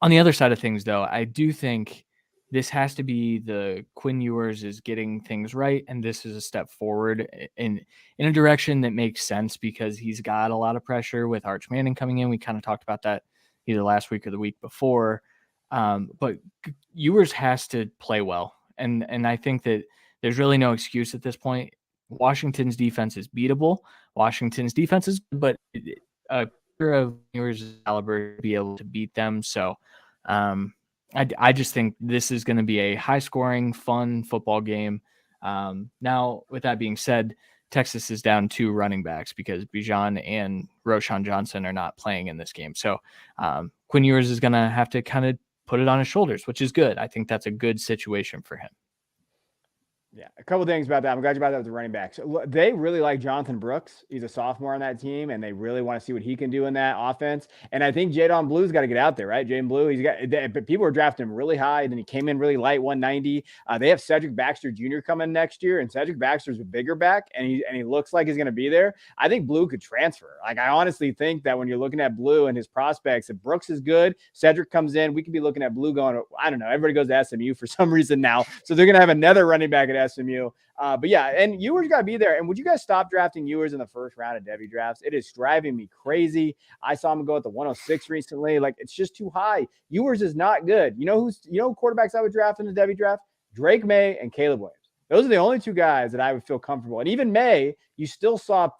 the other side of things, though, I do think this has to be the Quinn Ewers is getting things right, and this is a step forward in a direction that makes sense because he's got a lot of pressure with Arch Manning coming in. We kind of talked about that either last week or the week before, but Ewers has to play well, and I think that there's really no excuse at this point. Washington's defense is beatable. Washington's defense is good, but a player of Ewers' caliber to be able to beat them. So I just think this is going to be a high-scoring, fun football game. Now, with that being said, Texas is down 2 running backs because Bijan and Roschon Johnson are not playing in this game. So Quinn Ewers is going to have to kind of put it on his shoulders, which is good. I think that's a good situation for him. Yeah, a couple things about that. I'm glad you brought that with the running backs. They really like Jonathan Brooks. He's a sophomore on that team, and they really want to see what he can do in that offense. And I think Jadon Blue's got to get out there, right? Jaden Blue, but people were drafting him really high, and then he came in really light, 190. They have Cedric Baxter Jr. coming next year, and Cedric Baxter's a bigger back, and he looks like he's going to be there. I think Blue could transfer. Like, I honestly think that when you're looking at Blue and his prospects, if Brooks is good, Cedric comes in, we could be looking at Blue going, I don't know, everybody goes to SMU for some reason now. So they're going to have another running back at SMU. But yeah, and Ewers got to be there. And would you guys stop drafting Ewers in the first round of Devy drafts? It is driving me crazy. I saw him go at the 106 recently. Like, it's just too high. Ewers is not good. You know quarterbacks I would draft in the Devy draft? Drake May and Caleb Williams. Those are the only two guys that I would feel comfortable. And even May, you still saw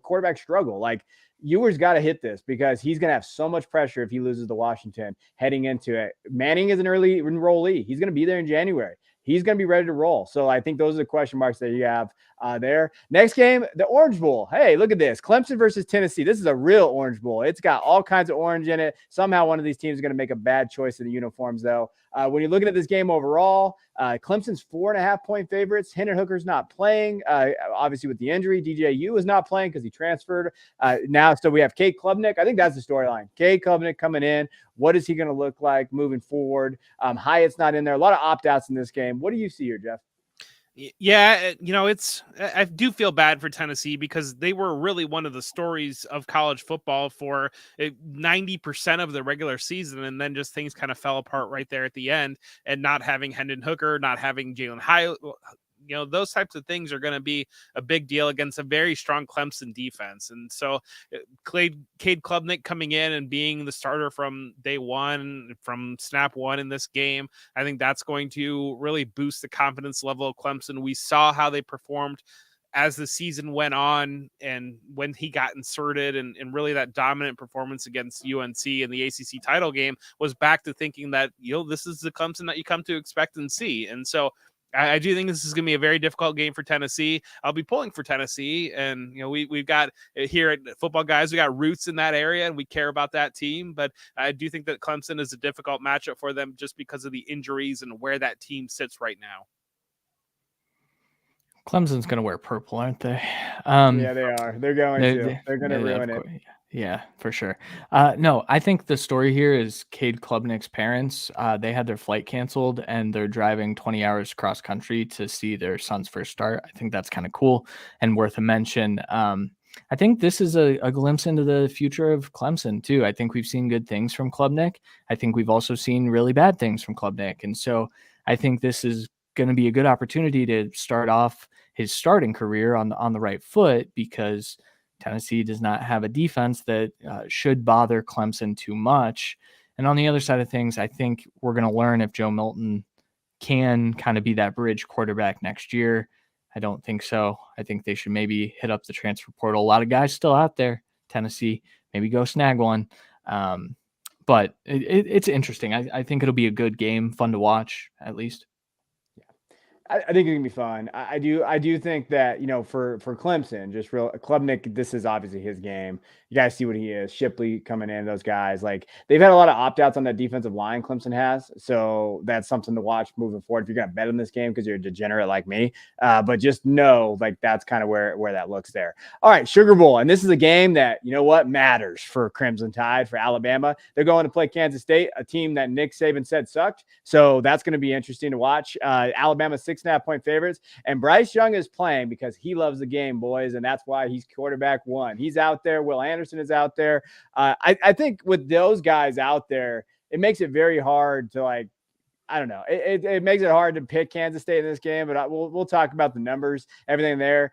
quarterback struggle. Like, Ewers got to hit this because he's going to have so much pressure if he loses to Washington heading into it. Manning is an early enrollee. He's going to be there in January. He's going to be ready to roll. So I think those are the question marks that you have there. Next game, the Orange Bowl. Hey, look at this. Clemson versus Tennessee. This is a real Orange Bowl. It's got all kinds of orange in it. Somehow one of these teams is going to make a bad choice in the uniforms, though. When you're looking at this game overall, Clemson's 4.5-point favorites. Hendon Hooker's not playing, obviously with the injury. DJU is not playing because he transferred. Now, so we have Cade Klubnik. I think that's the storyline. Cade Klubnik coming in. What is he going to look like moving forward? Hyatt's not in there. A lot of opt-outs in this game. What do you see here, Jeff? Yeah, I do feel bad for Tennessee because they were really one of the stories of college football for 90% of the regular season, and then just things kind of fell apart right there at the end. And not having Hendon Hooker, not having Jalen High, those types of things are going to be a big deal against a very strong Clemson defense. And so Cade Klubnik coming in and being the starter from day one, from snap one in this game, I think that's going to really boost the confidence level of Clemson. We saw how they performed as the season went on and when he got inserted, and really that dominant performance against UNC in the ACC title game was back to thinking that, this is the Clemson that you come to expect and see. And so I do think this is going to be a very difficult game for Tennessee. I'll be pulling for Tennessee, and we've got here at Football Guys, we got roots in that area, and we care about that team. But I do think that Clemson is a difficult matchup for them just because of the injuries and where that team sits right now. Clemson's going to wear purple, aren't they? Yeah, they are. They're going to. They're going to ruin it. Yeah, for sure. No, I think the story here is Cade Klubnik's parents. They had their flight canceled and they're driving 20 hours cross country to see their son's first start. I think that's kind of cool and worth a mention. I think this is a glimpse into the future of Clemson too. I think we've seen good things from Klubnik. I think we've also seen really bad things from Klubnik. And so I think this is going to be a good opportunity to start off his starting career on the right foot, because Tennessee does not have a defense that should bother Clemson too much. And on the other side of things, I think we're going to learn if Joe Milton can kind of be that bridge quarterback next year. I don't think so. I think they should maybe hit up the transfer portal. A lot of guys still out there, Tennessee, maybe go snag one. But it's interesting. I think it'll be a good game, fun to watch at least. I think it can be fun. I do think that, for Clemson, just real Klubnik, this is obviously his game. You guys see what he is. Shipley coming in, those guys, like they've had a lot of opt-outs on that defensive line Clemson has. So that's something to watch moving forward if you're going to bet on this game because you're a degenerate like me. But just know, like, that's kind of where that looks there. All right, Sugar Bowl. And this is a game that, matters for Crimson Tide, for Alabama. They're going to play Kansas State, a team that Nick Saban said sucked. So that's going to be interesting to watch. Alabama 6.5 point favorites. And Bryce Young is playing because he loves the game, boys. And that's why he's quarterback one. He's out there. Will Anderson is out there. I think with those guys out there, it makes it very hard to, like, I don't know. It makes it hard to pick Kansas State in this game, but we'll talk about the numbers, everything there.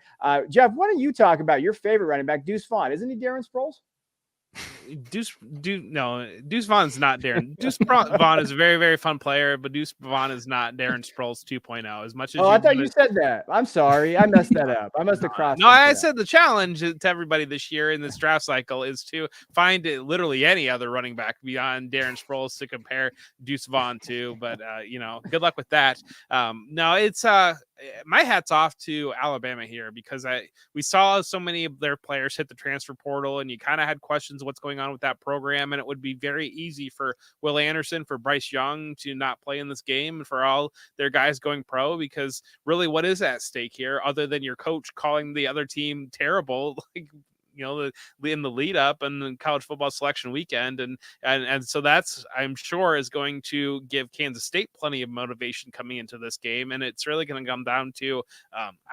Jeff, why don't you talk about your favorite running back, Deuce Vaughn? Isn't he Darren Sproles? Deuce Vaughn's not Darren. Deuce Vaughn is a very, very fun player, but Deuce Vaughn is not Darren Sproles 2.0. As much as I thought you said that. I'm sorry, I messed that up. I must have crossed. No, I said the challenge to everybody this year in this draft cycle is to find literally any other running back beyond Darren Sproles to compare Deuce Vaughn to. But good luck with that. No, it's my hat's off to Alabama here because we saw so many of their players hit the transfer portal, and you kind of had questions what's going on with that program, and it would be very easy for Will Anderson, for Bryce Young to not play in this game, and for all their guys going pro, because really what is at stake here other than your coach calling the other team terrible, like, in the lead up and the college football selection weekend. And so that's, I'm sure, is going to give Kansas State plenty of motivation coming into this game. And it's really going to come down to,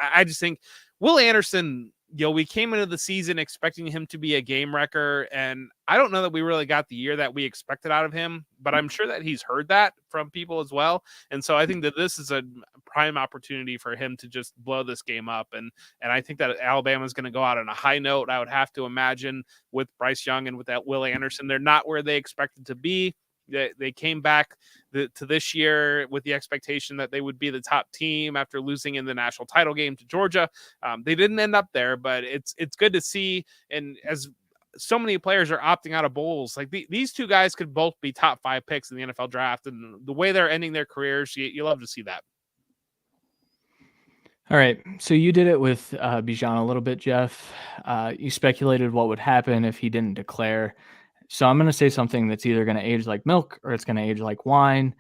I just think Will Anderson, we came into the season expecting him to be a game wrecker, and I don't know that we really got the year that we expected out of him, but I'm sure that he's heard that from people as well. And so I think that this is a prime opportunity for him to just blow this game up. And I think that Alabama is going to go out on a high note. I would have to imagine with Bryce Young and with that Will Anderson, they're not where they expected to be. They came back to this year with the expectation that they would be the top team after losing in the national title game to Georgia. They didn't end up there, but it's good to see. And as so many players are opting out of bowls, like these two guys could both be top 5 picks in the NFL draft, and the way they're ending their careers, you love to see that. All right, so you did it with Bijan a little bit, Jeff. You speculated what would happen if he didn't declare. So I'm going to say something that's either going to age like milk or it's going to age like wine.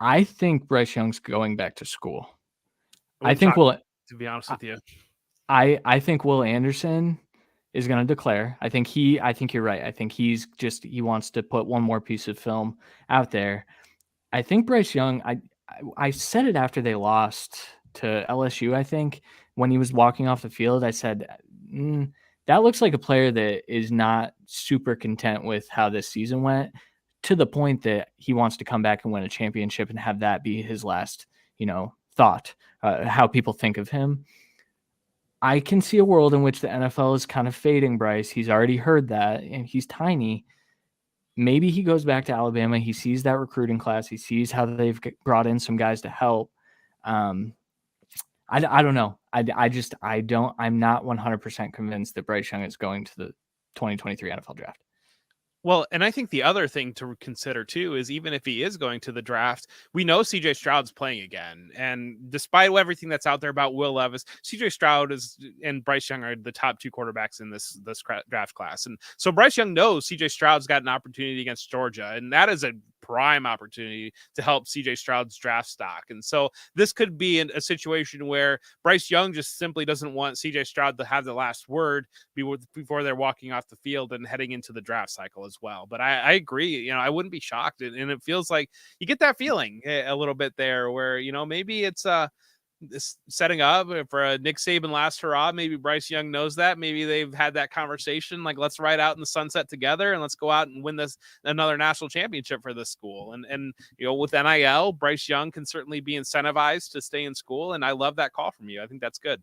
I think Bryce Young's going back to school. I think to be honest with you, I think Will Anderson is going to declare. I think you're right. I think he wants to put one more piece of film out there. I think Bryce Young, I said it after they lost to LSU, I think, when he was walking off the field, I said, that looks like a player that is not super content with how this season went, to the point that he wants to come back and win a championship and have that be his last, thought, how people think of him. I can see a world in which the NFL is kind of fading Bryce. He's already heard that, and he's tiny. Maybe he goes back to Alabama. He sees that recruiting class. He sees how they've brought in some guys to help. I don't know. I'm not 100% convinced that Bryce Young is going to the 2023 NFL draft. Well, and I think the other thing to consider too is even if he is going to the draft, we know CJ Stroud's playing again. And despite everything that's out there about Will Levis, CJ Stroud and Bryce Young are the top 2 quarterbacks in this draft class. And so Bryce Young knows CJ Stroud's got an opportunity against Georgia, and that is a prime opportunity to help CJ Stroud's draft stock. And so this could be a situation where Bryce Young just simply doesn't want CJ Stroud to have the last word before they're walking off the field and heading into the draft cycle as well. But I agree, I wouldn't be shocked. And it feels like you get that feeling a little bit there where, maybe it's this setting up for a Nick Saban last hurrah. Maybe Bryce Young knows that. Maybe they've had that conversation, like, let's ride out in the sunset together and let's go out and win another national championship for this school. And with NIL, Bryce Young can certainly be incentivized to stay in school. And I love that call from you. I think that's good.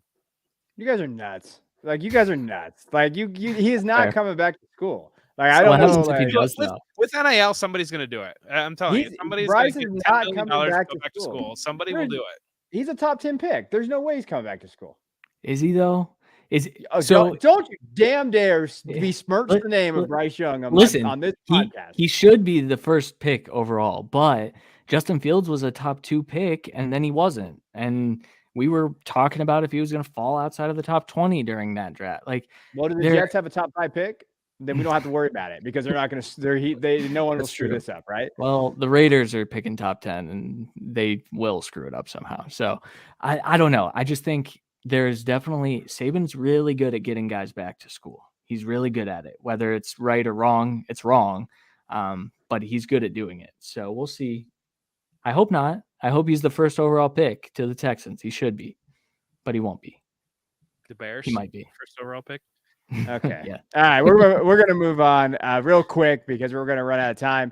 You guys are nuts. Like, you guys are nuts. Like, he is not coming back to school. Like, so I don't know. If he does, with NIL, somebody's going to do it. I'm telling you, somebody's going to get $10 million to go back to school. Somebody will do it. He's a top 10 pick. There's no way he's coming back to school. Is he though? Don't you damn dare besmirch the name of Bryce Young on this podcast. He should be the first pick overall, but Justin Fields was a top 2 pick, and then he wasn't. And we were talking about if he was going to fall outside of the top 20 during that draft. Like, do the Jets have a top 5 pick? Then we don't have to worry about it because they're not going to. No one will screw this up, right? Well, the Raiders are picking top 10, and they will screw it up somehow. So I don't know. I just think there's definitely Saban's really good at getting guys back to school. He's really good at it. Whether it's right or wrong, it's wrong. But he's good at doing it. So we'll see. I hope not. I hope he's the first overall pick to the Texans. He should be, but he won't be. The Bears? He might be. First overall pick? Okay. Yeah. All right. We're going to move on real quick because we're going to run out of time.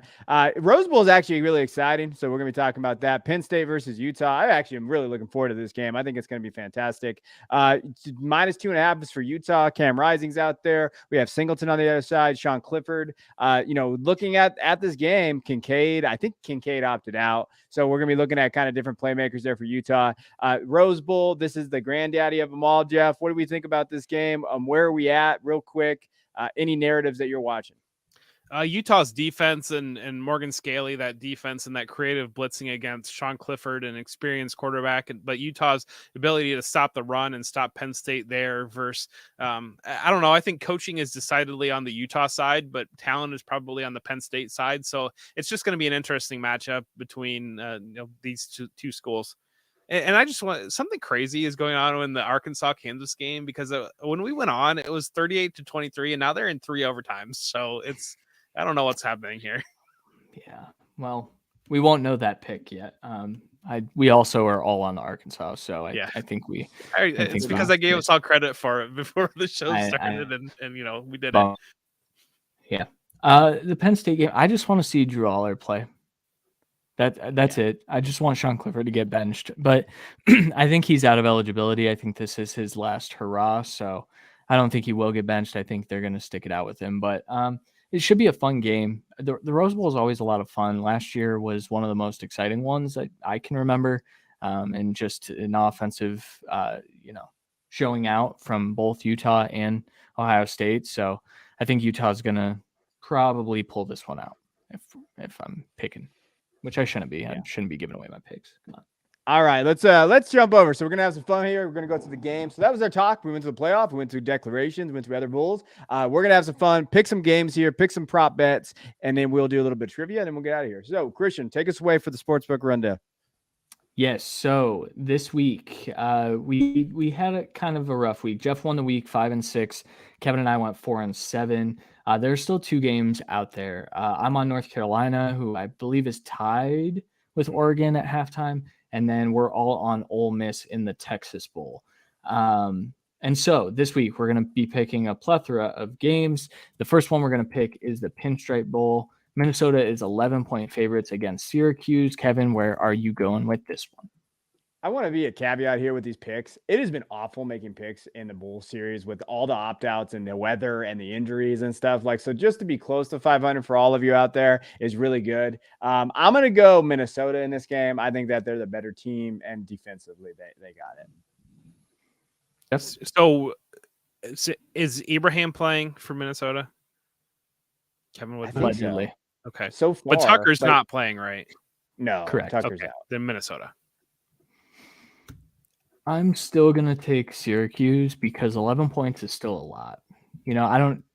Rose Bowl is actually really exciting. So we're going to be talking about that. Penn State versus Utah. I actually am really looking forward to this game. I think it's going to be fantastic. -2.5 is for Utah. Cam Rising's out there. We have Singleton on the other side. Sean Clifford. Looking at this game, Kincaid, I think Kincaid opted out. So we're going to be looking at kind of different playmakers there for Utah. Rose Bowl, this is the granddaddy of them all, Jeff. What do we think about this game? Where are we at? Real quick, any narratives that you're watching? Utah's defense and Morgan Scaley, that defense and that creative blitzing against Sean Clifford, an experienced quarterback, but Utah's ability to stop the run and stop Penn State there versus, I don't know. I think coaching is decidedly on the Utah side, but talent is probably on the Penn State side. So it's just going to be an interesting matchup between these two schools. And I just want something crazy is going on in the Arkansas Kansas game because when we went on, it was 38-23, and now they're in 3 overtimes. So I don't know what's happening here. Yeah. Well, we won't know that pick yet. We also are all on Arkansas. So I think it's because I gave us all credit for it before the show started and we did it. Yeah. The Penn State game, I just want to see Drew Aller play. That's it. I just want Sean Clifford to get benched, but I think he's out of eligibility. I think this is his last hurrah, so I don't think he will get benched. I think they're going to stick it out with him, but it should be a fun game. The Rose Bowl is always a lot of fun. Last year was one of the most exciting ones that I can remember, and just an offensive, showing out from both Utah and Ohio State. So I think Utah's going to probably pull this one out if I'm picking. Which I shouldn't be. I shouldn't be giving away my picks. Come on. All right, let's jump over. So we're gonna have some fun here. We're gonna go to the game. So that was our talk. We went to the playoff. We went through declarations. We went through other bowls. We're gonna have some fun. Pick some games here. Pick some prop bets, and then we'll do a little bit of trivia, and then we'll get out of here. So Christian, take us away for the sportsbook rundown. Yes. So this week, we had a kind of a rough week. Jeff won the week 5-6. Kevin and I went 4-7. There's still 2 games out there. I'm on North Carolina, who I believe is tied with Oregon at halftime, and then we're all on Ole Miss in the Texas Bowl. And so this week we're going to be picking a plethora of games. The first one we're going to pick is the Pinstripe Bowl. Minnesota is 11-point favorites against Syracuse. Kevin, where are you going with this one? I want to be a caveat here with these picks. It has been awful making picks in the bowl series with all the opt-outs and the weather and the injuries and stuff. So just to be close to 500 for all of you out there is really good. I'm going to go Minnesota in this game. I think that they're the better team, and defensively they got it. Yes. So is Ibrahim playing for Minnesota? Kevin would allegedly. So. Okay. So far, but Tucker's not playing, right? No, correct. Tucker's out. Then Minnesota. I'm still going to take Syracuse because 11 points is still a lot.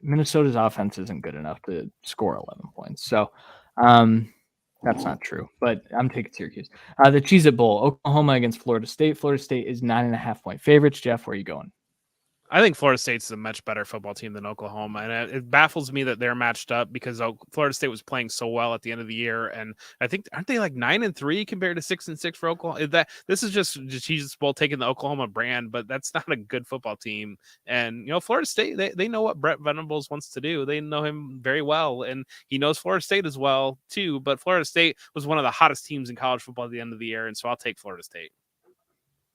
Minnesota's offense isn't good enough to score 11 points. So that's not true, but I'm taking Syracuse. The Cheez-It Bowl, Oklahoma against Florida State. Florida State is 9.5-point favorites. Jeff, where are you going? I think Florida State's a much better football team than Oklahoma, and it baffles me that they're matched up because Florida State was playing so well at the end of the year, and I think aren't they like 9-3 compared to 6-6 for Oklahoma? This is just Jesus Bowl taking the Oklahoma brand, but that's not a good football team. And Florida State, they know what Brett Venables wants to do. They know him very well, and he knows Florida State as well too. But Florida State was one of the hottest teams in college football at the end of the year, and so I'll take Florida State.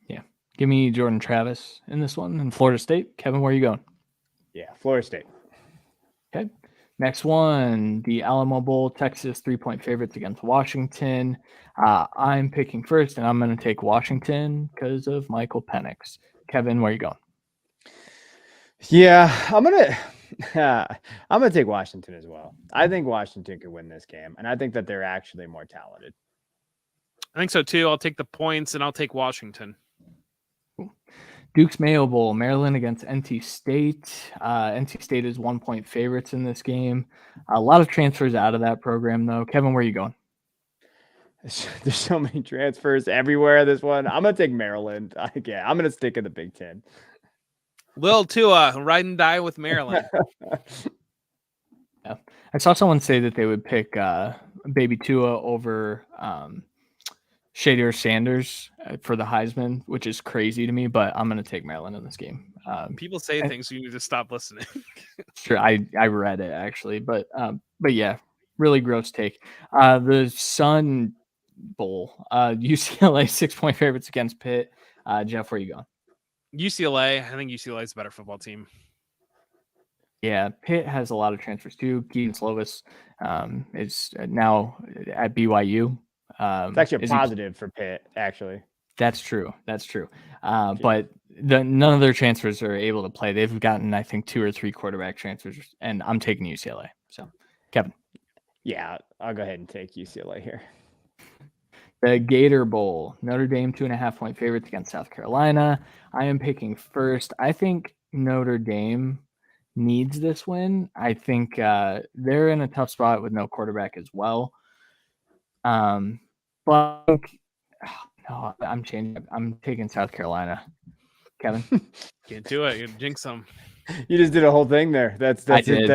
Yeah. Give me Jordan Travis in this one in Florida State. Kevin, where are you going? Yeah, Florida State. Okay. Next one, the Alamo Bowl, Texas 3-point favorites against Washington. I'm picking first, and I'm going to take Washington because of Michael Penix. Kevin, where are you going? Yeah, I'm gonna take Washington as well. I think Washington could win this game, and I think that they're actually more talented. I think so too. I'll take the points, and I'll take Washington. Duke's Mayo Bowl, Maryland against NC State. NC State is 1-point favorites in this game. A lot of transfers out of that program, though. Kevin, where are you going? There's so many transfers everywhere. This one, I'm gonna take Maryland. I'm gonna stick in the Big Ten. Lil Tua, ride and die with Maryland. Yeah, I saw someone say that they would pick Baby Tua over Shadier Sanders for the Heisman, which is crazy to me, but I'm going to take Maryland in this game. People say things, so you need to stop listening. Sure, I read it actually, but yeah, really gross take. The Sun Bowl, UCLA 6-point favorites against Pitt. Jeff, where are you going? UCLA. I think UCLA is a better football team. Yeah, Pitt has a lot of transfers too. Keaton Slovis is now at BYU. It's actually a positive for Pitt, actually. That's true. But none of their transfers are able to play. They've gotten, I think, 2 or 3 quarterback transfers, and I'm taking UCLA. So, Kevin. Yeah, I'll go ahead and take UCLA here. The Gator Bowl, Notre Dame 2.5-point favorites against South Carolina. I am picking first. I think Notre Dame needs this win. I think they're in a tough spot with no quarterback as well. But no, I'm changing. I'm taking South Carolina. Kevin, can't do it. You jinx them. You just did a whole thing there. That's it.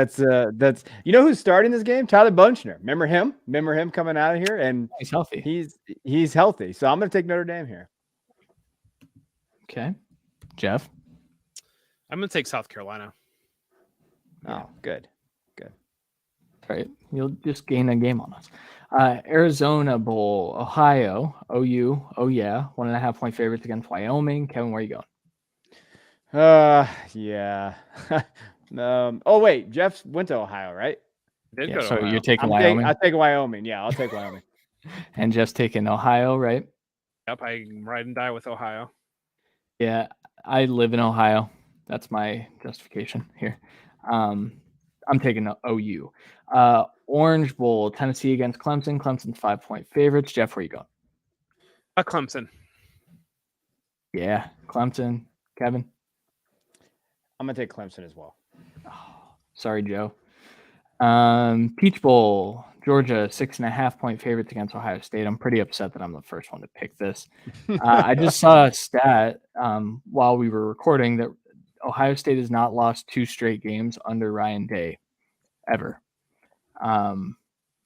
That's who's starting this game? Tyler Bunchner. Remember him coming out of here, and he's healthy. He's healthy. So I'm going to take Notre Dame here. Okay, Jeff. I'm going to take South Carolina. Oh, good. Right, you'll just gain a game on us. Arizona Bowl, Ohio, OU. Oh yeah, 1.5-point favorites against Wyoming. Kevin, where are you going? Yeah. Oh wait, Jeff went to Ohio, right? So you're taking Wyoming. I'll take Wyoming. Yeah, I'll take Wyoming. And Jeff's taking Ohio, right? Yep, I ride and die with Ohio. Yeah, I live in Ohio. That's my justification here. I'm taking OU. Orange Bowl, Tennessee against Clemson. Clemson's 5-point favorites. Jeff, where you going? Clemson. Yeah, Clemson. Kevin? I'm going to take Clemson as well. Oh, sorry, Joe. Peach Bowl, Georgia, 6.5-point favorites against Ohio State. I'm pretty upset that I'm the first one to pick this. I just saw a stat while we were recording that Ohio State has not lost 2 straight games under Ryan Day ever. You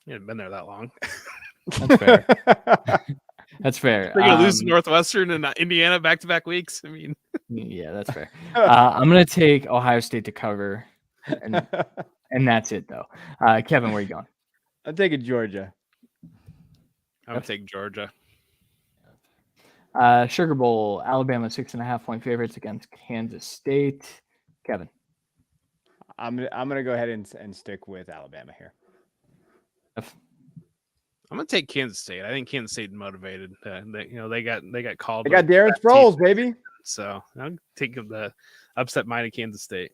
haven't been there that long. That's fair. That's fair. They're going to lose to Northwestern and Indiana back-to-back weeks. I mean, yeah, that's fair. I'm going to take Ohio State to cover, and that's it, though. Kevin, where are you going? I'm taking Georgia. I'm going to take Georgia. Sugar Bowl, Alabama 6.5-point favorites against Kansas State. Kevin. I'm gonna go ahead and stick with Alabama here. I'm gonna take Kansas State. I think Kansas State motivated. They got called. They got Darren Sproles, baby. So I'm taking the upset minded Kansas State.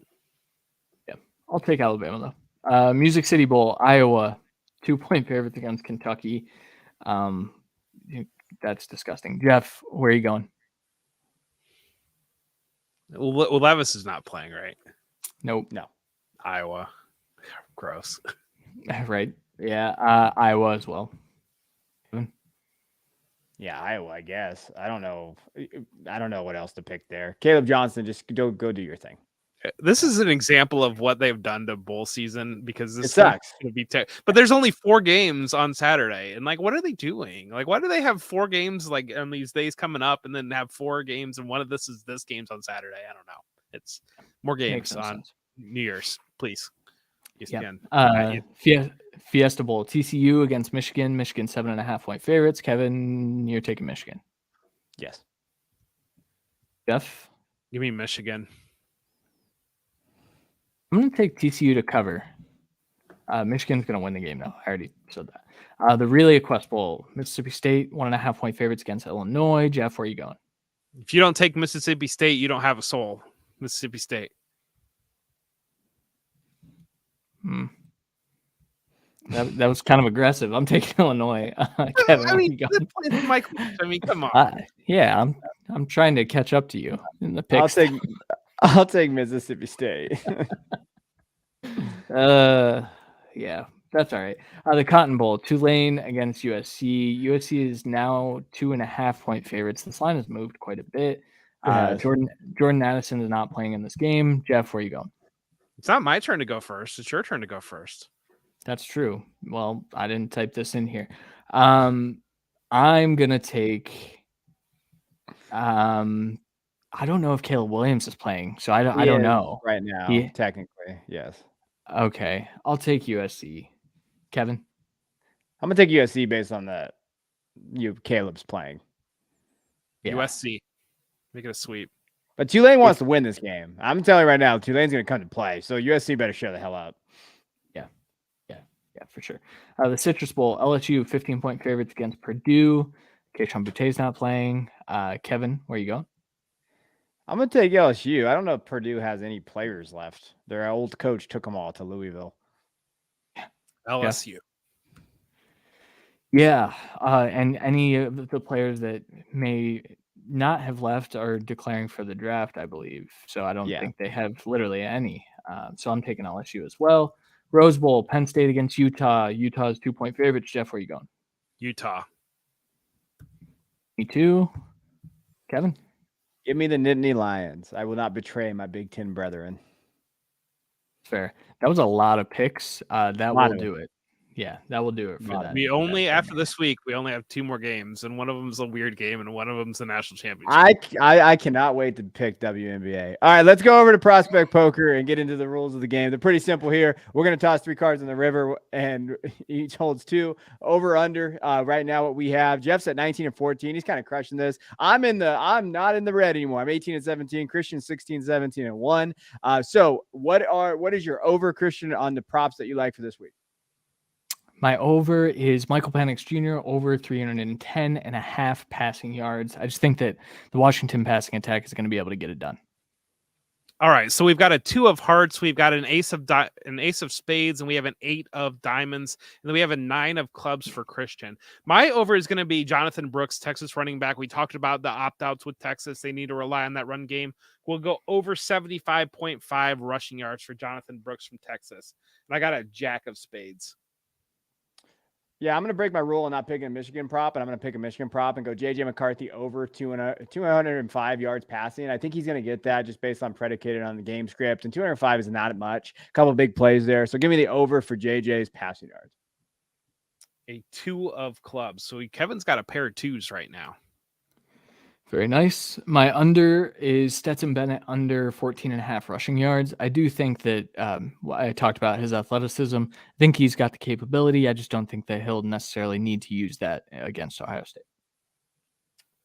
Yeah, I'll take Alabama though. Music City Bowl, Iowa, 2-point favorites against Kentucky. That's disgusting. Jeff, where are you going? Well, Levis is not playing, right? Nope. No. Iowa. Gross. Right. Yeah. Iowa as well. Yeah, Iowa, I guess. I don't know what else to pick there. Caleb Johnson, just go do your thing. This is an example of what they've done to bowl season because this sucks. Gonna be but there's only 4 games on Saturday, and like, what are they doing? Like, why do they have 4 games like on these days coming up, and then have 4 games, and one of this game's on Saturday? I don't know. It's more games on New Year's, please. Yeah. Fiesta Bowl, TCU against Michigan. Michigan 7.5-point favorites. Kevin, you're taking Michigan. Yes. Jeff, give me Michigan. I'm going to take TCU to cover. Michigan's going to win the game, though. I already said that. The Relay Quest Bowl, Mississippi State, 1.5-point favorites against Illinois. Jeff, where are you going? If you don't take Mississippi State, you don't have a soul. Mississippi State. That was kind of aggressive. I'm taking Illinois. Kevin, I mean, come on. Yeah, I'm trying to catch up to you in the picks. I'll take Mississippi State. Yeah, that's all right. The Cotton Bowl, Tulane against USC. USC is now 2.5-point favorites. This line has moved quite a bit. Jordan Addison is not playing in this game. Jeff, where are you going? It's not my turn to go first. It's your turn to go first. That's true. Well, I didn't type this in here. I'm gonna take. I don't know if Caleb Williams is playing, so I don't know right now. Technically, yes. Okay, I'll take USC. Kevin, I'm gonna take USC based on that. Caleb's playing. Yeah. USC, make it a sweep. But Tulane wants to win this game. I'm telling you right now, Tulane's gonna come to play. So USC better show the hell up. Yeah, for sure. The Citrus Bowl, LSU 15-point favorites against Purdue. Keishon Boutte not playing. Kevin, where you going? I'm going to take LSU. I don't know if Purdue has any players left. Their old coach took them all to Louisville. LSU. Yeah, and any of the players that may not have left are declaring for the draft, I believe. So I don't think they have literally any. So I'm taking LSU as well. Rose Bowl, Penn State against Utah. Utah's 2-point favorites. Jeff, where you going? Utah. Me too. Kevin? Give me the Nittany Lions. I will not betray my Big Ten brethren. Fair. That was a lot of picks. That will do it. Yeah, that will do it for that. We only, after this week, we only have 2 more games, and one of them is a weird game, and one of them is the national championship. I cannot wait to pick WNBA. All right, let's go over to Prospect Poker and get into the rules of the game. They're pretty simple here. We're going to toss 3 cards in the river, and each holds 2. Over under. Right now, what we have, Jeff's at 19 and 14. He's kind of crushing this. I'm not in the red anymore. I'm 18 and 17. Christian 16, 17 and 1. So what is your over, Christian, on the props that you like for this week? My over is Michael Penix Jr. over 310.5 passing yards. I just think that the Washington passing attack is going to be able to get it done. All right, so we've got a 2 of hearts, we've got an ace of spades, and we have an 8 of diamonds, and then we have a 9 of clubs for Christian. My over is going to be Jonathan Brooks, Texas running back. We talked about the opt-outs with Texas. They need to rely on that run game. We'll go over 75.5 rushing yards for Jonathan Brooks from Texas. And I got a jack of spades. Yeah, I'm going to break my rule and not pick a Michigan prop, and I'm going to pick a Michigan prop and go J.J. McCarthy over 205 yards passing. I think he's going to get that just based on predicated on the game script, and 205 is not much. A couple of big plays there. So give me the over for J.J.'s passing yards. a 2 of clubs. So Kevin's got a pair of 2s right now. Very nice. My under is Stetson Bennett under 14.5 rushing yards. I do think that I talked about his athleticism. I think he's got the capability. I just don't think that he'll necessarily need to use that against Ohio State.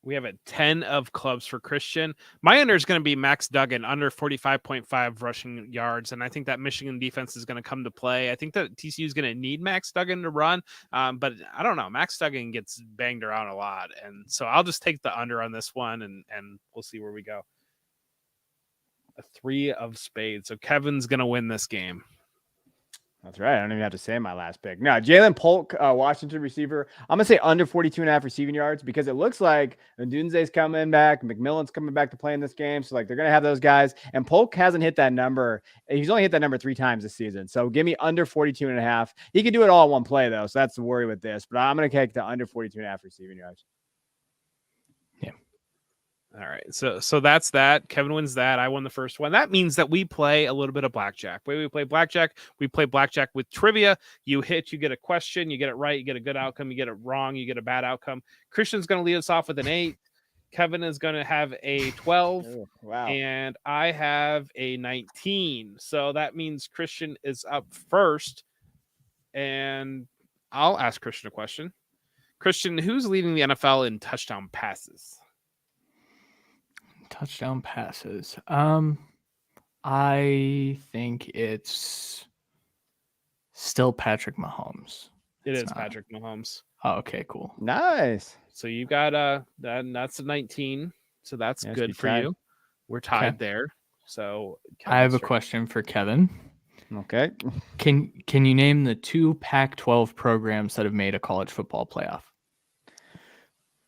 We have a 10 of clubs for Christian. My under is going to be Max Duggan under 45.5 rushing yards. And I think that Michigan defense is going to come to play. I think that TCU is going to need Max Duggan to run. But I don't know. Max Duggan gets banged around a lot. And so I'll just take the under on this one and we'll see where we go. A 3 of spades. So Kevin's going to win this game. That's right. I don't even have to say my last pick. Now, Jalen Polk, Washington receiver. I'm going to say under 42.5 receiving yards because it looks like Ndunze's coming back. McMillan's coming back to play in this game. So, like, they're going to have those guys. And Polk hasn't hit that number. He's only hit that number 3 times this season. So, give me under 42.5. He can do it all in one play, though. So, that's the worry with this. But I'm going to take the under 42.5 receiving yards. Yeah. All right. So that's that. Kevin wins that. I won the first one. That means that we play a little bit of blackjack. We play blackjack with trivia. You hit, you get a question, you get it right, you get a good outcome, you get it wrong, you get a bad outcome. Christian's going to lead us off with an 8. Kevin is going to have a 12. Oh, wow. And I have a 19. So that means Christian is up first. And I'll ask Christian a question. Christian, who's leading the NFL in touchdown passes? Touchdown passes. I think it's still Patrick Mahomes. It's Patrick Mahomes. Oh, okay, cool. Nice. So you got that's a 19. So that's good for you. We're tied there. So I have a question for Kevin. Okay. Can you name the 2 Pac-12 programs that have made a college football playoff?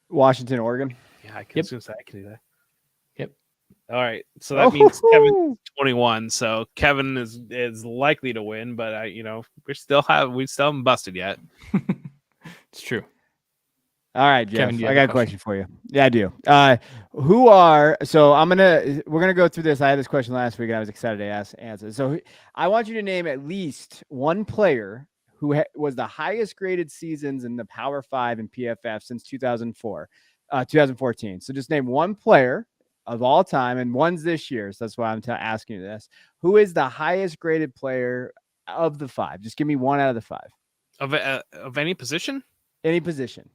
Washington, Oregon. Yeah, I can do that. Yep. All right. So that means Kevin's 21. So Kevin is likely to win, but we still haven't busted yet. It's true. All right, Jeff. Kevin, I got a question for you. Yeah, I do. We're gonna go through this. I had this question last week and I was excited to answer. So I want you to name at least one player who was the highest graded seasons in the Power 5 and PFF since 2014. So just name one player of all time, and one's this year. So that's why I'm asking you this. Who is the highest graded player of the 5? Just give me one out of the 5. Of any position? Any position.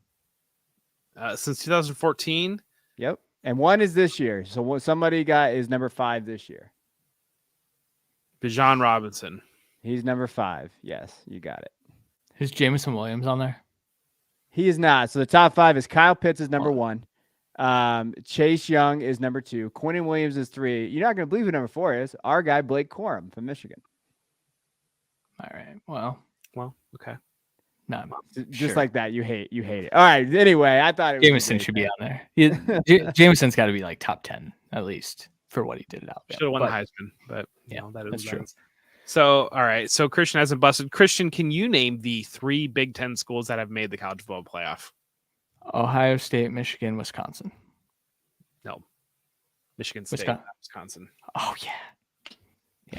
Since 2014? Yep. And one is this year. So what somebody got is number 5 this year. Bijan Robinson. He's number 5. Yes, you got it. Is Jameson Williams on there? He is not. So the top 5 is Kyle Pitts is number 1. Chase Young is number 2. Quentin Williams is 3. You're not going to believe who number 4 is. Our guy, Blake Corum from Michigan. All right. Well, okay. No, just like that. You hate it. All right. Anyway, I thought Jameson should be on there. Jameson's got to be like top 10 at least for what he did out there. Should have won the Heisman, but that's true. So, all right. So Christian hasn't busted. Christian, can you name the 3 Big Ten schools that have made the college football playoff? Ohio State, Michigan, Wisconsin. No. Michigan State, Wisconsin. Oh, yeah.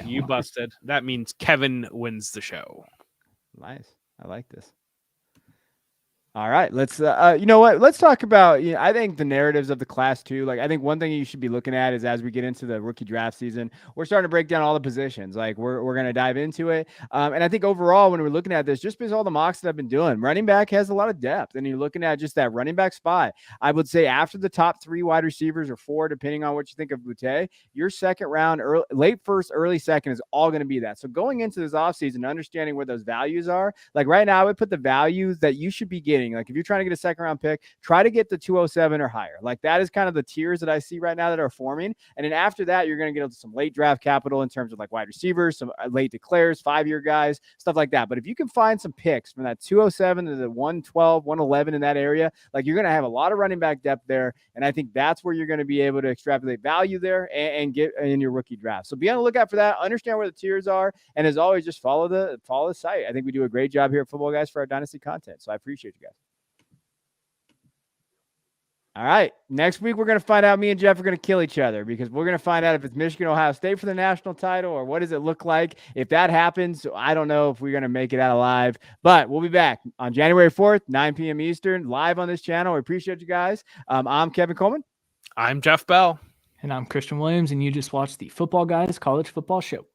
You busted. That means Kevin wins the show. Nice. I like this. All right, let's you know what? Let's talk about, I think the narratives of the class too. Like, I think one thing you should be looking at is as we get into the rookie draft season, we're starting to break down all the positions. Like we're going to dive into it. And I think overall, when we're looking at this, just because all the mocks that I've been doing, running back has a lot of depth, and you're looking at just that running back spot. I would say after the top 3 wide receivers or 4, depending on what you think of Boutte, your second round, late first, early second is all going to be that. So going into this offseason, understanding where those values are, like right now, I would put the values that you should be getting. Like if you're trying to get a second round pick, try to get the 207 or higher. Like that is kind of the tiers that I see right now that are forming. And then after that, you're going to get some late draft capital in terms of like wide receivers, some late declares, 5-year guys, stuff like that. But if you can find some picks from that 207 to the 112, 111 in that area, like you're going to have a lot of running back depth there. And I think that's where you're going to be able to extrapolate value there and get in your rookie draft. So be on the lookout for that. Understand where the tiers are. And as always, just follow the site. I think we do a great job here at Football Guys for our Dynasty content. So I appreciate you guys. All right. Next week, we're going to find out. Me and Jeff are going to kill each other because we're going to find out if it's Michigan, Ohio State for the national title or what does it look like. If that happens, I don't know if we're going to make it out alive, but we'll be back on January 4th, 9 p.m. Eastern, live on this channel. We appreciate you guys. I'm Kevin Coleman. I'm Jeff Bell. And I'm Christian Williams, and you just watched the Football Guys College Football Show.